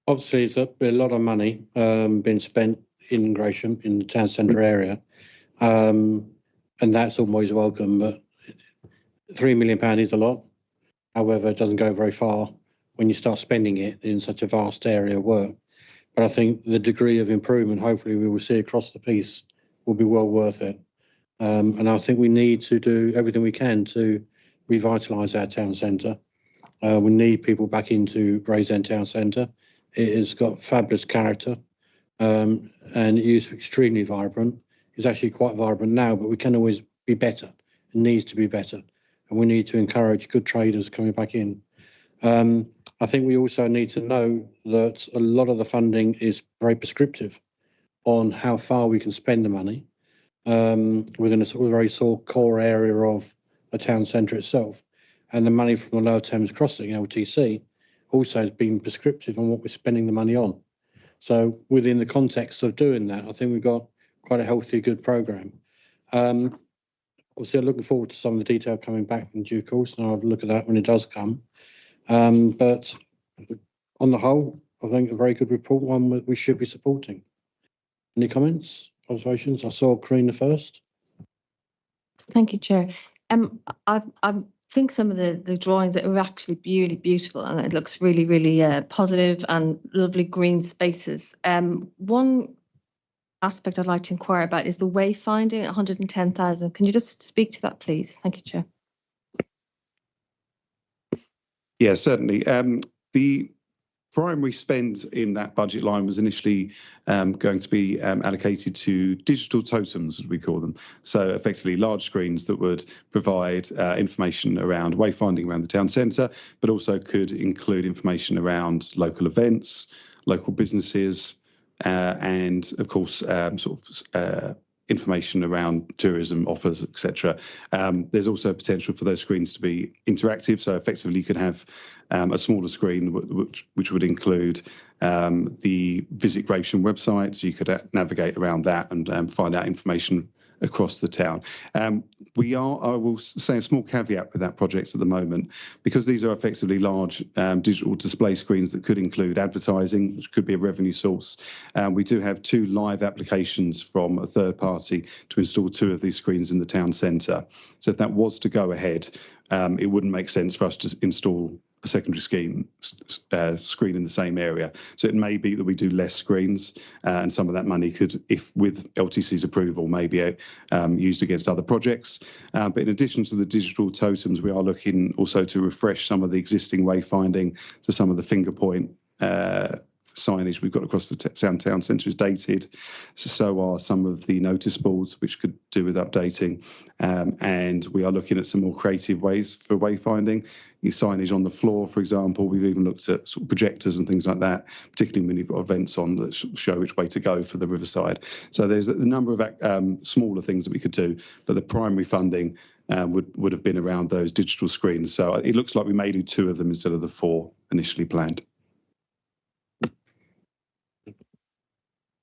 Obviously, there's a lot of money being spent in Gresham, in the town centre area, and that's always welcome, but £3 million is a lot. However, it doesn't go very far when you start spending it in such a vast area of work. But I think the degree of improvement, hopefully we will see across the piece, will be well worth it. And I think we need to do everything we can to revitalise our town centre. We need people back into Gravesend Town Centre. It has got fabulous character, and it is extremely vibrant. It's actually quite vibrant now, but we can always be better. It needs to be better, and we need to encourage good traders coming back in. I think we also need to know that a lot of the funding is very prescriptive on how far we can spend the money within a sort of very core area of a town centre itself. And the money from the Lower Thames Crossing, LTC, also has been prescriptive on what we're spending the money on. So within the context of doing that, I think we've got quite a healthy, good programme. Obviously, I'm looking forward to some of the detail coming back in due course, and I'll look at that when it does come. But on the whole, I think a very good report, one that we should be supporting. Any comments, observations? I saw Karina first. Thank you, Chair. I think some of the drawings are actually really beautiful, and it looks really, really positive and lovely green spaces. One aspect I'd like to inquire about is the wayfinding, 110,000. Can you just speak to that, please? Thank you, Chair. Yeah, certainly. The primary spend in that budget line was initially going to be allocated to digital totems, as we call them. So effectively large screens that would provide information around wayfinding around the town centre, but also could include information around local events, local businesses, and of course information around tourism offers, etc. There's also potential for those screens to be interactive, so effectively you could have a smaller screen which would include the Visit Gravesham website, so you could navigate around that and find out information across the town. We are, I will say, a small caveat with that project at the moment, because these are effectively large digital display screens that could include advertising, which could be a revenue source. We do have 2 live applications from a third party to install 2 of these screens in the town centre. So if that was to go ahead, it wouldn't make sense for us to install a secondary screen in the same area. So it may be that we do less screens, and some of that money could, if with LTC's approval, may be used against other projects. But in addition to the digital totems, we are looking also to refresh some of the existing wayfinding, so some of the finger point signage we've got across the town centre is dated. So are some of the notice boards, which could do with updating. And we are looking at some more creative ways for wayfinding. Your signage on the floor, for example. We've even looked at sort of projectors and things like that, particularly when you've got events on that show which way to go for the riverside. So there's a number of smaller things that we could do, but the primary funding would have been around those digital screens. So it looks like we may do 2 of them instead of the 4 initially planned.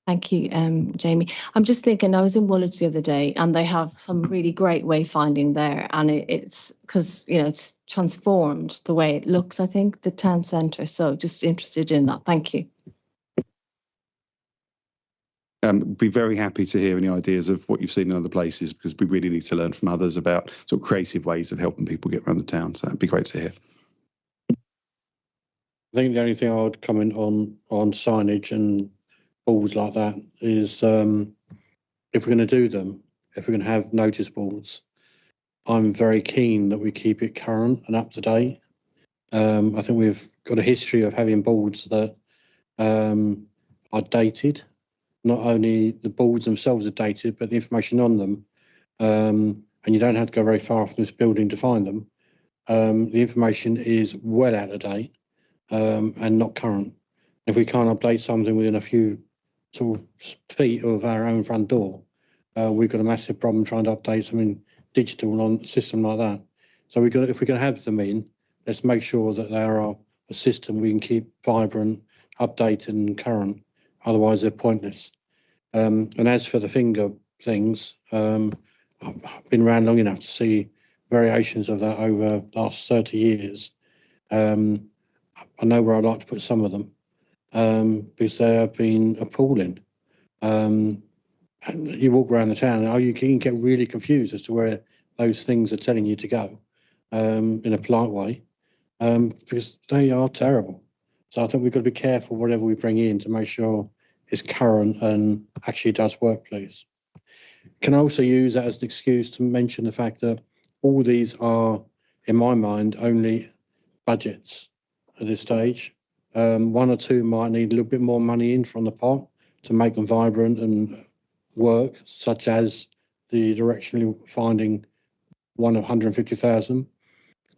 Thank you, Jamie. I'm just thinking, I was in Woolwich the other day and they have some really great wayfinding there, and it's because, you know, it's transformed the way it looks, I think, the town centre. So just interested in that. Thank you. Be very happy to hear any ideas of what you've seen in other places, because we really need to learn from others about sort of creative ways of helping people get around the town. So it'd be great to hear. I think the only thing I would comment on signage and boards like that is, if we're going to do them, if we're going to have notice boards, I'm very keen that we keep it current and up to date. I think we've got a history of having boards that are dated. Not only the boards themselves are dated, but the information on them. And you don't have to go very far from this building to find them. The information is well out of date and not current. If we can't update something within a few sort of feet of our own front door, we've got a massive problem trying to update something digital on a system like that. So if we can have them in, let's make sure that they are a system we can keep vibrant, updated and current. Otherwise they're pointless. And as for the finger things, I've been around long enough to see variations of that over the last 30 years. I know where I'd like to put some of them. Because they have been appalling. And you walk around the town, you can get really confused as to where those things are telling you to go, in a polite way, because they are terrible. So I think we've got to be careful whatever we bring in to make sure it's current and actually does work, please. Can I also use that as an excuse to mention the fact that all these are, in my mind, only budgets at this stage. 1 or 2 might need a little bit more money in from the pot to make them vibrant and work, such as the directionally finding one of 150,000.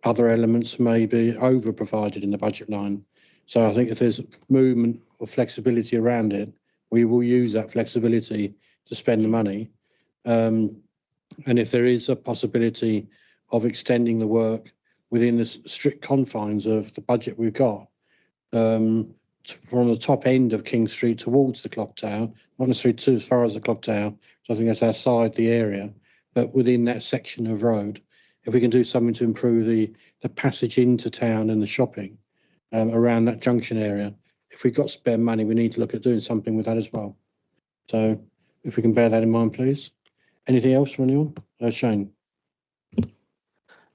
Other elements may be over provided in the budget line. So I think if there's movement or flexibility around it, we will use that flexibility to spend the money. And if there is a possibility of extending the work within the strict confines of the budget we've got, from the top end of King Street towards the clock tower, not necessarily too as far as the clock tower, so I think that's outside the area, but within that section of road, if we can do something to improve the passage into town and the shopping around that junction area, if we've got spare money, we need to look at doing something with that as well. So if we can bear that in mind, please. Anything else from anyone? Shane.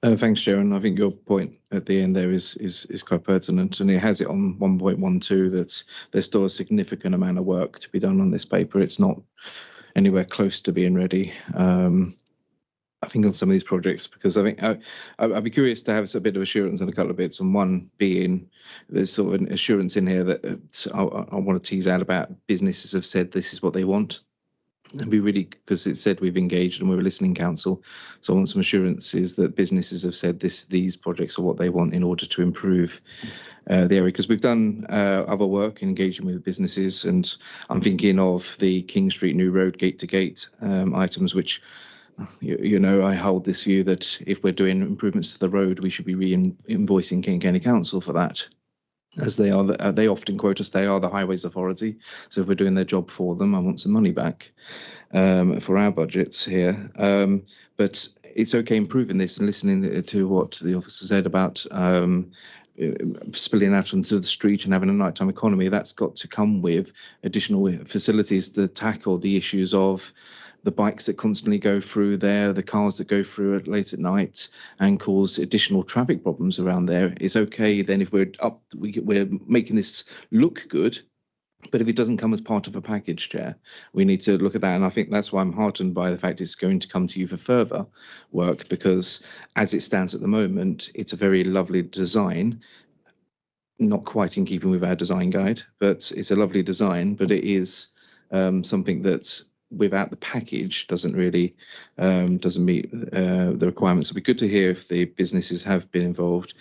Thanks, Sharon. I think your point at the end there is quite pertinent, and it has it on 1.12 that there's still a significant amount of work to be done on this paper. It's not anywhere close to being ready. I think on some of these projects, because I think I'd be curious to have a bit of assurance on a couple of bits, and one being there's sort of an assurance in here that I want to tease out about businesses have said this is what they want. And be really, because it said we've engaged and we're a listening council, so I want some assurances that businesses have said these projects are what they want in order to improve the area. Because we've done other work engaging with businesses, and I'm thinking of the King Street New Road gate to gate items, which you know, I hold this view that if we're doing improvements to the road, we should be invoicing King County Council for that, as they are. They often quote us, they are the Highways Authority. So if we're doing their job for them, I want some money back for our budgets here. But it's okay improving this and listening to what the officer said about spilling out onto the street and having a nighttime economy. That's got to come with additional facilities to tackle the issues of the bikes that constantly go through there, the cars that go through it late at night and cause additional traffic problems around there. It's okay then if we're making this look good, but if it doesn't come as part of a package, Chair, we need to look at that. And I think that's why I'm heartened by the fact it's going to come to you for further work, because as it stands at the moment, it's a very lovely design, not quite in keeping with our design guide, but it's a lovely design, but it is something that without the package doesn't really doesn't meet the requirements. It'd be good to hear if the businesses have been involved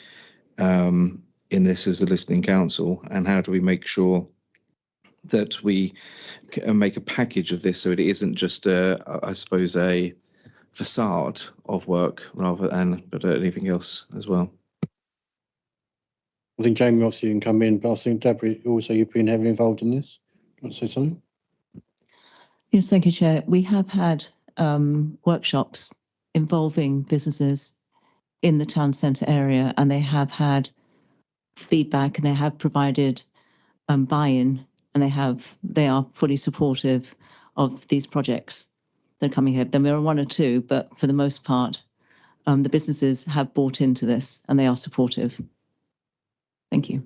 in this as a listening council, and how do we make sure that we make a package of this so it isn't just I suppose a facade of work rather than anything else as well. I think Jamie obviously can come in, but I think Deborah also, you've been heavily involved in this. Do you want to say something? Yes, thank you, Chair. We have had workshops involving businesses in the town centre area, and they have had feedback and they have provided buy-in, and they are fully supportive of these projects that are coming here. Then there are one or two, but for the most part, the businesses have bought into this and they are supportive. Thank you.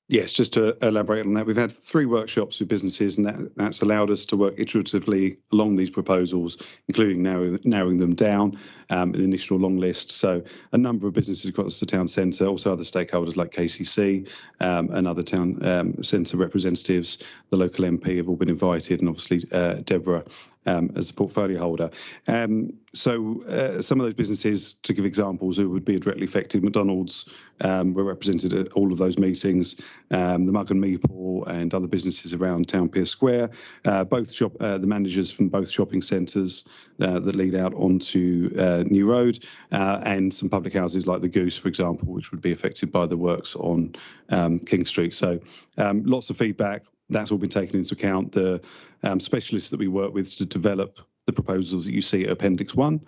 Yes, just to elaborate on that, we've had 3 workshops with businesses, and that's allowed us to work iteratively along these proposals, including narrowing them down, an initial long list. So a number of businesses across the town centre, also other stakeholders like KCC and other town centre representatives, the local MP have all been invited, and obviously Deborah as the portfolio holder. So some of those businesses, to give examples who would be directly affected, McDonald's were represented at all of those meetings, the Mug and Meeple and other businesses around Town Pier Square, the managers from both shopping centres that lead out onto New Road, and some public houses like the Goose, for example, which would be affected by the works on King Street. So lots of feedback. That's all been taken into account. The specialists that we work with to develop the proposals that you see at Appendix 1,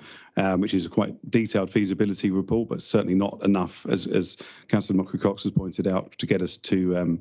which is a quite detailed feasibility report, but certainly not enough, as Councillor Mockery-Cox has pointed out, to get us to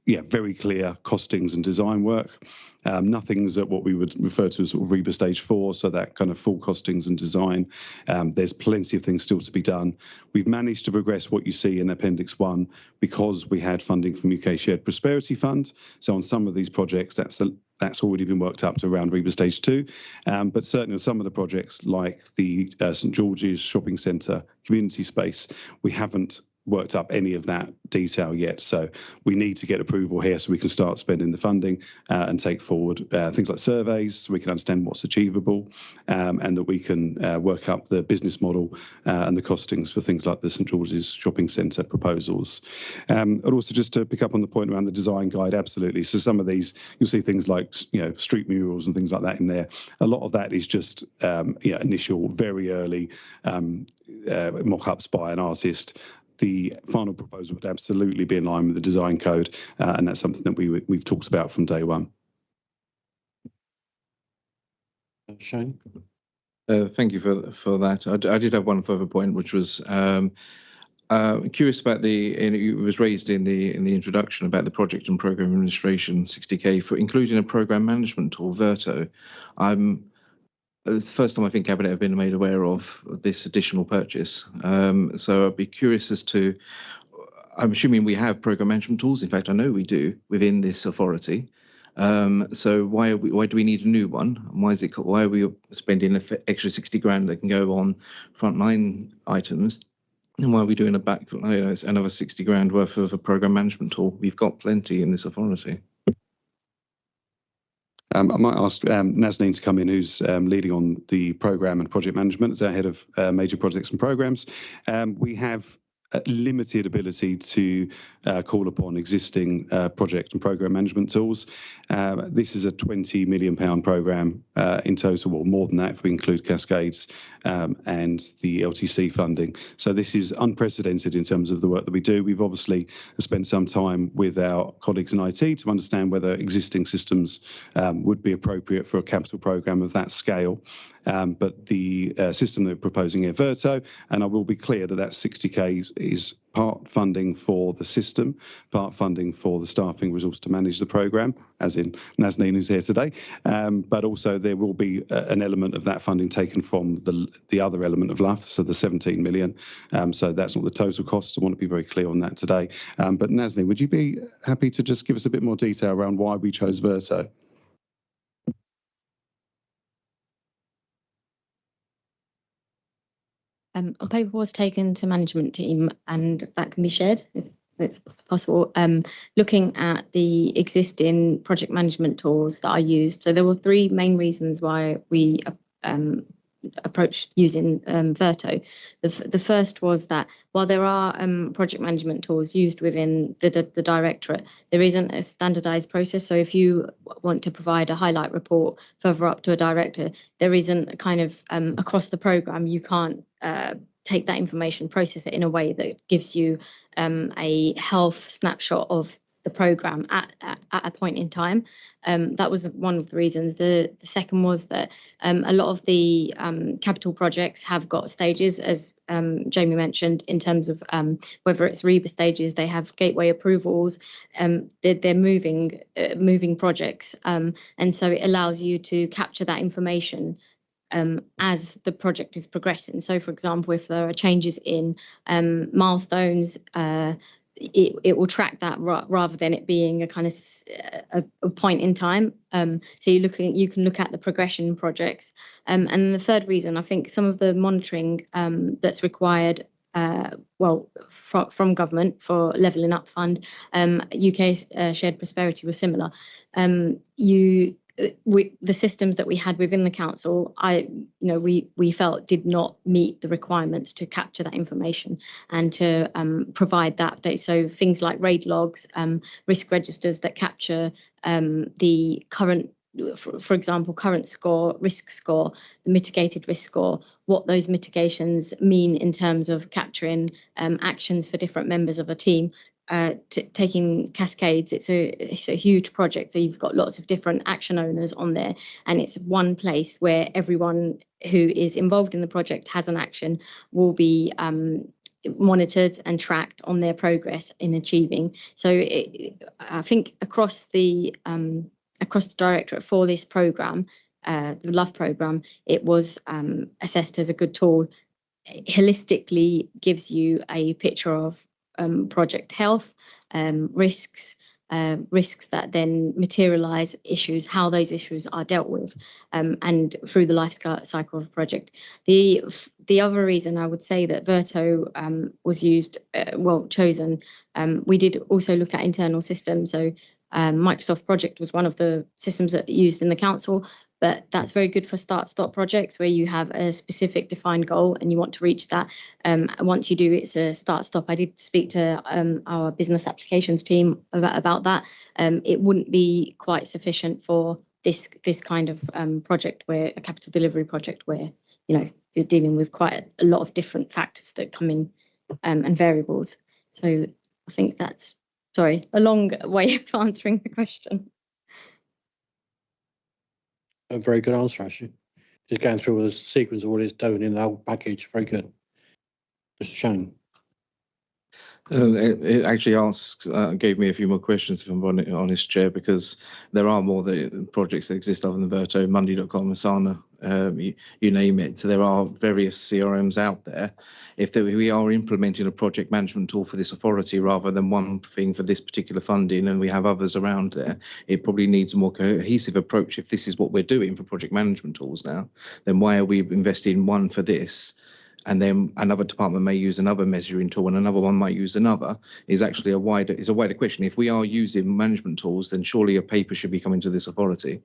very clear costings and design work. Nothing's at what we would refer to as sort of REBA stage 4, so that kind of full costings and design. There's plenty of things still to be done. We've managed to progress what you see in Appendix 1 because we had funding from UK Shared Prosperity Fund. So on some of these projects, that's already been worked up to around REBA stage 2. But certainly on some of the projects like the St George's Shopping Centre community space, we haven't worked up any of that detail yet. So we need to get approval here so we can start spending the funding and take forward things like surveys so we can understand what's achievable, and that we can work up the business model and the costings for things like the St George's Shopping Centre proposals. And also just to pick up on the point around the design guide, absolutely. So some of these, you'll see things like street murals and things like that in there. A lot of that is just initial, very early mock-ups by an artist. The final proposal would absolutely be in line with the design code, and that's something that we've talked about from day one. Shane? Thank you for that. I did have one further point, which was curious about it was raised in the introduction about the project and program administration 60k for including a program management tool, Verto. It's the first time I think Cabinet have been made aware of this additional purchase. So I'd be curious as to, I'm assuming we have program management tools. In fact, I know we do within this authority. So why do we need a new one? Why are we spending an extra 60 grand that can go on frontline items? And why are we doing it's another 60 grand worth of a program management tool? We've got plenty in this authority. I might ask Nazneen to come in, who's leading on the programme and project management as our head of major projects and programmes. We have limited ability to call upon existing project and programme management tools. This is a £20 million programme in total, or more than that if we include Cascades and the LTC funding. So this is unprecedented in terms of the work that we do. We've obviously spent some time with our colleagues in IT to understand whether existing systems would be appropriate for a capital programme of that scale. But the system that we're proposing here, Verto, and I will be clear that 60k is part funding for the system, part funding for the staffing resource to manage the programme, as in Nazneen, who's here today. But also there will be an element of that funding taken from the other element of LUF, so the 17 million. So that's not the total cost. I want to be very clear on that today. But Nazneen, would you be happy to just give us a bit more detail around why we chose Verto? A paper was taken to management team, and that can be shared if it's possible. Looking at the existing project management tools that are used, so there were three main reasons why we approached using Verto. The first was that while there are project management tools used within the directorate, there isn't a standardized process. So if you want to provide a highlight report further up to a director, there isn't a kind of across the program, you can't take that information, process it in a way that gives you a health snapshot of the program at a point in time. That was one of the reasons. The second was that a lot of the capital projects have got stages, as Jamie mentioned, in terms of whether it's REBA stages, they have gateway approvals, they're moving projects, and so it allows you to capture that information as the project is progressing. So, for example, if there are changes in milestones, it will track that rather than it being a kind of a point in time. So you can look at the progression projects. And the third reason, I think some of the monitoring that's required from government for Levelling Up Fund, UK Shared Prosperity was similar. The systems that we had within the council, we felt did not meet the requirements to capture that information and to provide that update. So things like RAID logs, risk registers that capture the current, for example, current score, risk score, the mitigated risk score, what those mitigations mean in terms of capturing actions for different members of a team. Taking Cascades, it's a huge project, so you've got lots of different action owners on there, and it's one place where everyone who is involved in the project has an action will be monitored and tracked on their progress in achieving. So I think across the directorate for this programme, the LUF programme, it was assessed as a good tool. It holistically gives you a picture of project health, risks that then materialise issues, how those issues are dealt with, and through the life cycle of a project. The other reason I would say that Verto was chosen, we did also look at internal systems. So Microsoft Project was one of the systems that used in the council, but that's very good for start-stop projects where you have a specific defined goal and you want to reach that. Once you do, it's a start-stop. I did speak to our business applications team about that. It wouldn't be quite sufficient for this kind of project, where a capital delivery project where you're dealing with quite a lot of different factors that come in and variables. So I think that's, sorry, a long way of answering the question. A very good answer, actually. Just going through the sequence of what it's doing in the whole package. Very good. Just a shame. It actually gave me a few more questions, if I'm honest, Chair, because there are more projects that exist other than Verto, Monday.com, Asana, you name it. So there are various CRMs out there. If we are implementing a project management tool for this authority rather than one thing for this particular funding, and we have others around there, it probably needs a more cohesive approach. If this is what we're doing for project management tools now, then why are we investing one for this and then another department may use another measuring tool and another one might use another, is actually a wider question. If we are using management tools, then surely a paper should be coming to this authority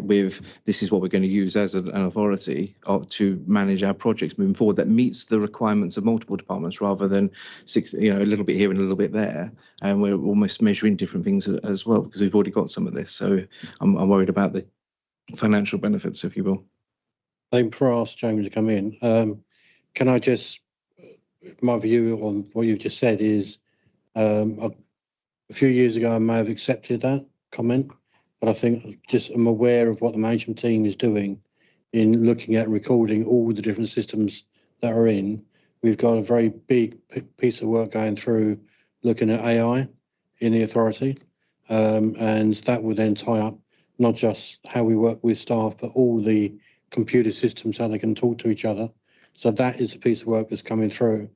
with this is what we're going to use as an authority to manage our projects moving forward, that meets the requirements of multiple departments rather than a little bit here and a little bit there, and we're almost measuring different things as well because we've already got some of this. So I'm worried about the financial benefits, if you will. Before I ask Jamie to come in, can I just, my view on what you've just said is, a few years ago I may have accepted that comment, but I think I'm aware of what the management team is doing in looking at recording all the different systems that are in. We've got a very big piece of work going through looking at AI in the authority, and that will then tie up not just how we work with staff, but all the computer systems, how they can talk to each other. So that is a piece of work that's coming through.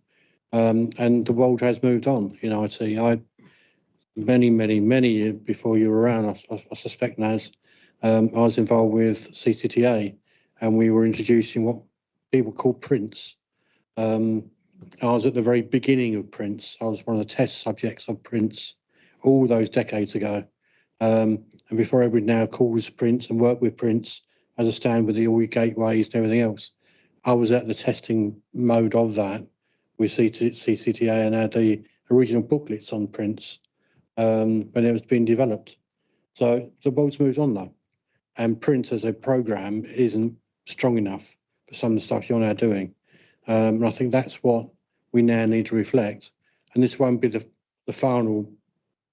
And the world has moved on in IT. Many before you were around, I suspect, Naz, I was involved with CCTA, and we were introducing what people call Prince. I was at the very beginning of Prince. I was one of the test subjects of Prince all those decades ago. And before everybody now calls Prince and work with Prince as a stand with all your gateways and everything else, I was at the testing mode of that with CCTA and had the original booklets on Prince when it was being developed. So the world's moved on though, and Prince as a program isn't strong enough for some of the stuff you're now doing. And I think that's what we now need to reflect. And this won't be the final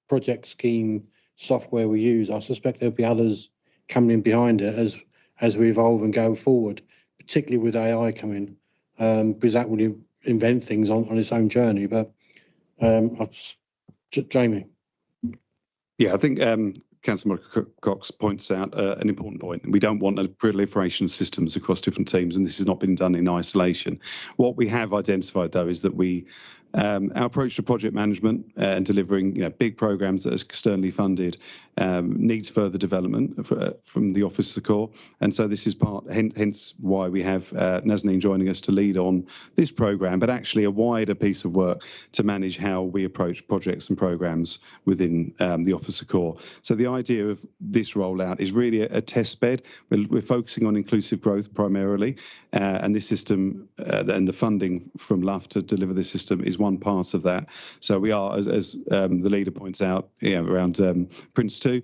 project scheme software we use. I suspect there'll be others coming in behind it as we evolve and go forward, particularly with AI coming, because that will invent things on its own journey. But Jamie. Yeah, I think Councillor Cox points out an important point. We don't want a proliferation of systems across different teams, and this has not been done in isolation. What we have identified, though, is that our approach to project management and delivering big programs that are externally funded needs further development from the Office of the Core. And so this is hence why we have Nazanin joining us to lead on this program, but actually a wider piece of work to manage how we approach projects and programs within the Office of Core. So the idea of this rollout is really a test bed. We're focusing on inclusive growth primarily, and this system and the funding from LUF to deliver this system is one part of that. So we are, as the leader points out, around Prince 2,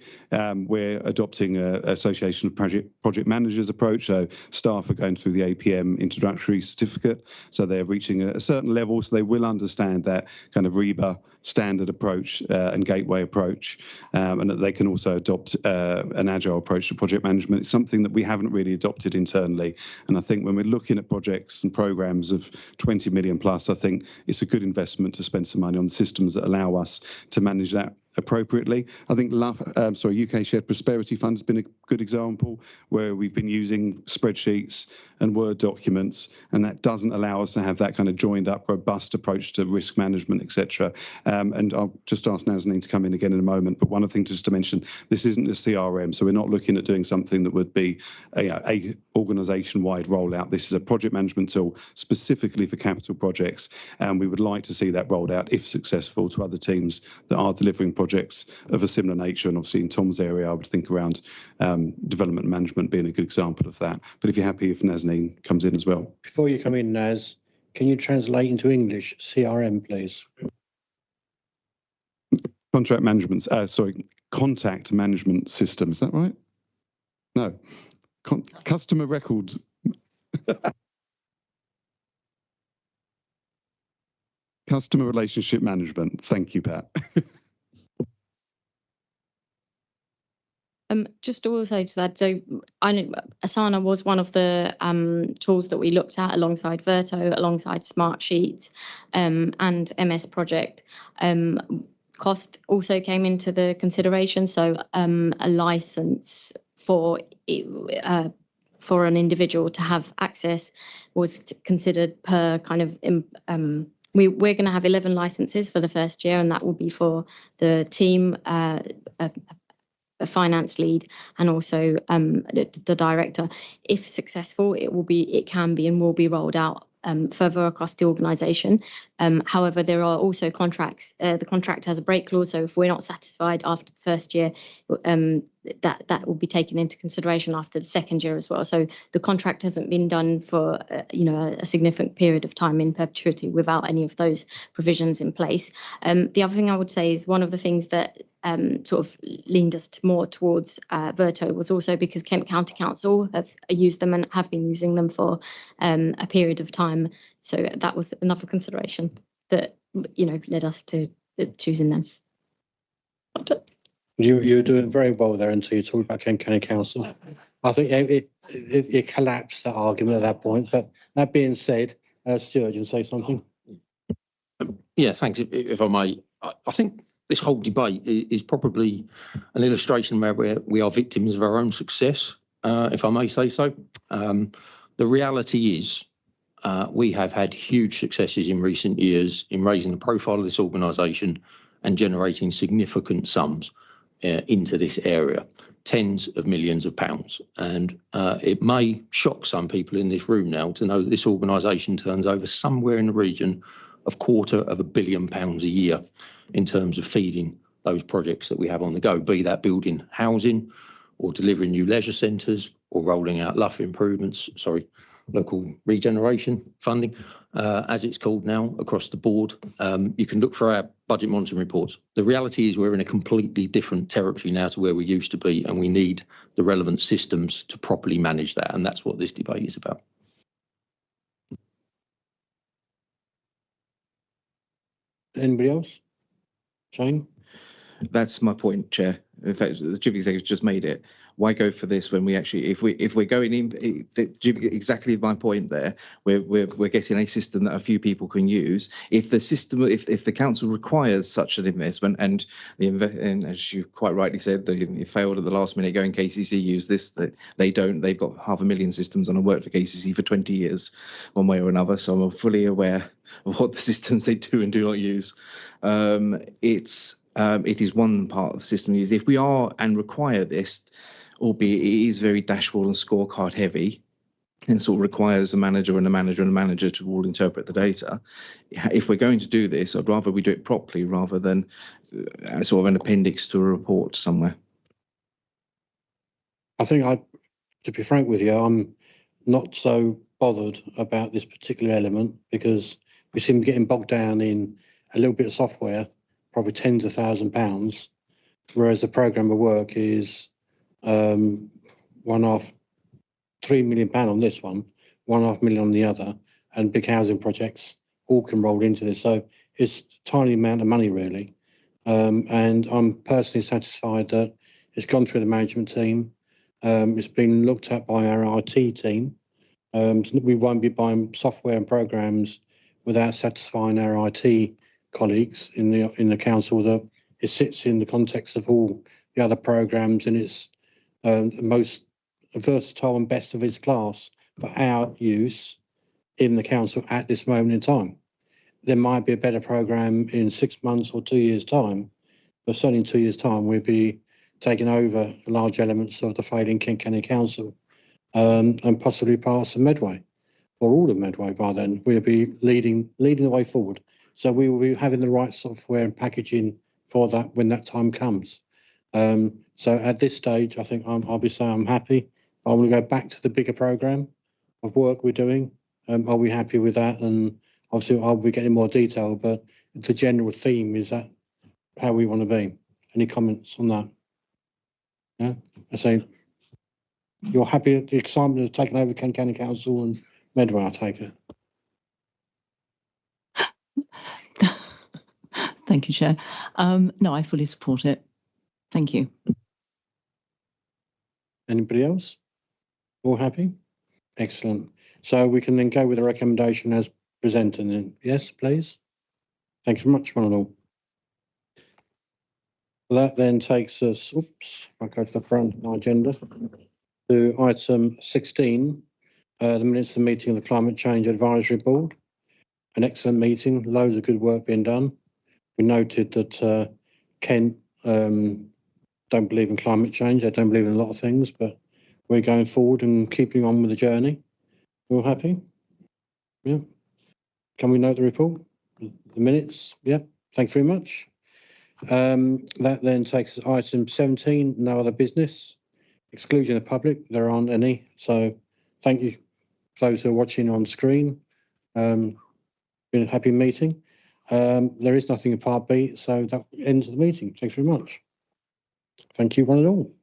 we're adopting an Association of Project Managers approach. So staff are going through the APM introductory certificate. So they're reaching a certain level, so they will understand that kind of REBA standard approach and gateway approach, and that they can also adopt an agile approach to project management. It's something that we haven't really adopted internally. And I think when we're looking at projects and programs of 20 million plus, I think it's a good investment to spend some money on the systems that allow us to manage that appropriately. I think UK Shared Prosperity Fund has been a good example where we've been using spreadsheets and Word documents, and that doesn't allow us to have that kind of joined up, robust approach to risk management, etc. And I'll just ask Nazanin to come in again in a moment. But one of the things just to mention, this isn't a CRM, so we're not looking at doing something that would be a organisation-wide rollout. This is a project management tool specifically for capital projects, and we would like to see that rolled out, if successful, to other teams that are delivering projects of a similar nature. And obviously in Tom's area, I would think around development management being a good example of that. But if you're happy if Nazanin comes in as well. Before you come in, Naz, can you translate into English CRM, please? Contact management system. Is that right? No. Customer records. Customer relationship management. Thank you, Pat. Just to also to that, so I know Asana was one of the tools that we looked at alongside Verto, alongside Smartsheets, and MS Project. Cost also came into the consideration, so a license for an individual to have access was considered per kind of we're going to have 11 licenses for the first year, and that will be for the team finance lead and also the director. If successful, it can be and will be rolled out further across the organisation. However, there are also contracts. The contract has a break clause, so if we're not satisfied after the first year, that will be taken into consideration after the second year as well. So the contract hasn't been done for a significant period of time in perpetuity without any of those provisions in place. The other thing I would say is one of the things that sort of leaned us more towards Verto was also because Kent County Council have used them and have been using them for a period of time. So that was another consideration that led us to choosing them. You're doing very well there until you talk about Kent County Council. I think it collapsed, that argument at that point. But that being said, Stuart, you say something? Yeah, thanks. If I may, I think this whole debate is probably an illustration where we are victims of our own success, if I may say so. The reality is we have had huge successes in recent years in raising the profile of this organisation and generating significant sums into this area, tens of millions of pounds. And it may shock some people in this room now to know that this organisation turns over somewhere in the region of £250 million a year in terms of feeding those projects that we have on the go, be that building housing or delivering new leisure centres or rolling out local regeneration funding, as it's called now across the board. You can look for our budget monitoring reports. The reality is we're in a completely different territory now to where we used to be, and we need the relevant systems to properly manage that. And that's what this debate is about. Anybody else? Shane? That's my point, Chair. In fact, the Chief Executive just made it. Why go for this when we actually, if we're going in, exactly my point there, we're getting a system that a few people can use. If the system, if the council requires such an investment, and as you quite rightly said, it failed at the last minute, going KCC use this, that they don't. They've got 500,000 systems, and I worked for KCC for 20 years, one way or another, so I'm fully aware of what the systems they do and do not use. It is one part of the system used. If we are and require this, albeit it is very dashboard and scorecard heavy, and sort of requires a manager and a manager and a manager to all interpret the data. If we're going to do this, I'd rather we do it properly rather than sort of an appendix to a report somewhere. I think to be frank with you, I'm not so bothered about this particular element because we seem to be getting bogged down in a little bit of software, probably tens of £1,000s, whereas the programme of work is £3 million on this one, £1.5 million on the other, and big housing projects all can roll into this. So it's a tiny amount of money really. And I'm personally satisfied that it's gone through the management team. It's been looked at by our IT team. We won't be buying software and programmes without satisfying our IT colleagues in the council that it sits in the context of all the other programmes, and it's the most versatile and best of its class for our use in the council at this moment in time. There might be a better programme in 6 months or 2 years' time, but certainly in 2 years' time we'll be taking over large elements of the failing Kent County Council and possibly parts of Medway, or all of Medway by then. We'll be leading the way forward. So we will be having the right software and packaging for that when that time comes. So at this stage, I think I'll be saying I'm happy. I want to go back to the bigger programme of work we're doing. Are we happy with that? And obviously I'll be getting more detail, but the general theme is that how we want to be. Any comments on that? Yeah, I say you're happy at the excitement of taking over Kent County Council and Medway, I take it. Thank you, Chair. No, I fully support it. Thank you. Anybody else? All happy? Excellent. So we can then go with the recommendation as presented then. Yes, please. Thanks very much, one and all. That then takes us, I'll go to the front of my agenda, to item 16, the minutes of the meeting of the Climate Change Advisory Board. An excellent meeting, loads of good work being done. We noted that Kent don't believe in climate change. They don't believe in a lot of things, but we're going forward and keeping on with the journey. We're all happy? Yeah. Can we note the report? The minutes? Yeah. Thanks very much. That then takes us to item 17, no other business. Exclusion of public, there aren't any. So thank you, those who are watching on screen. Been a happy meeting. There is nothing in part B, so that ends the meeting. Thanks very much. Thank you, one and all.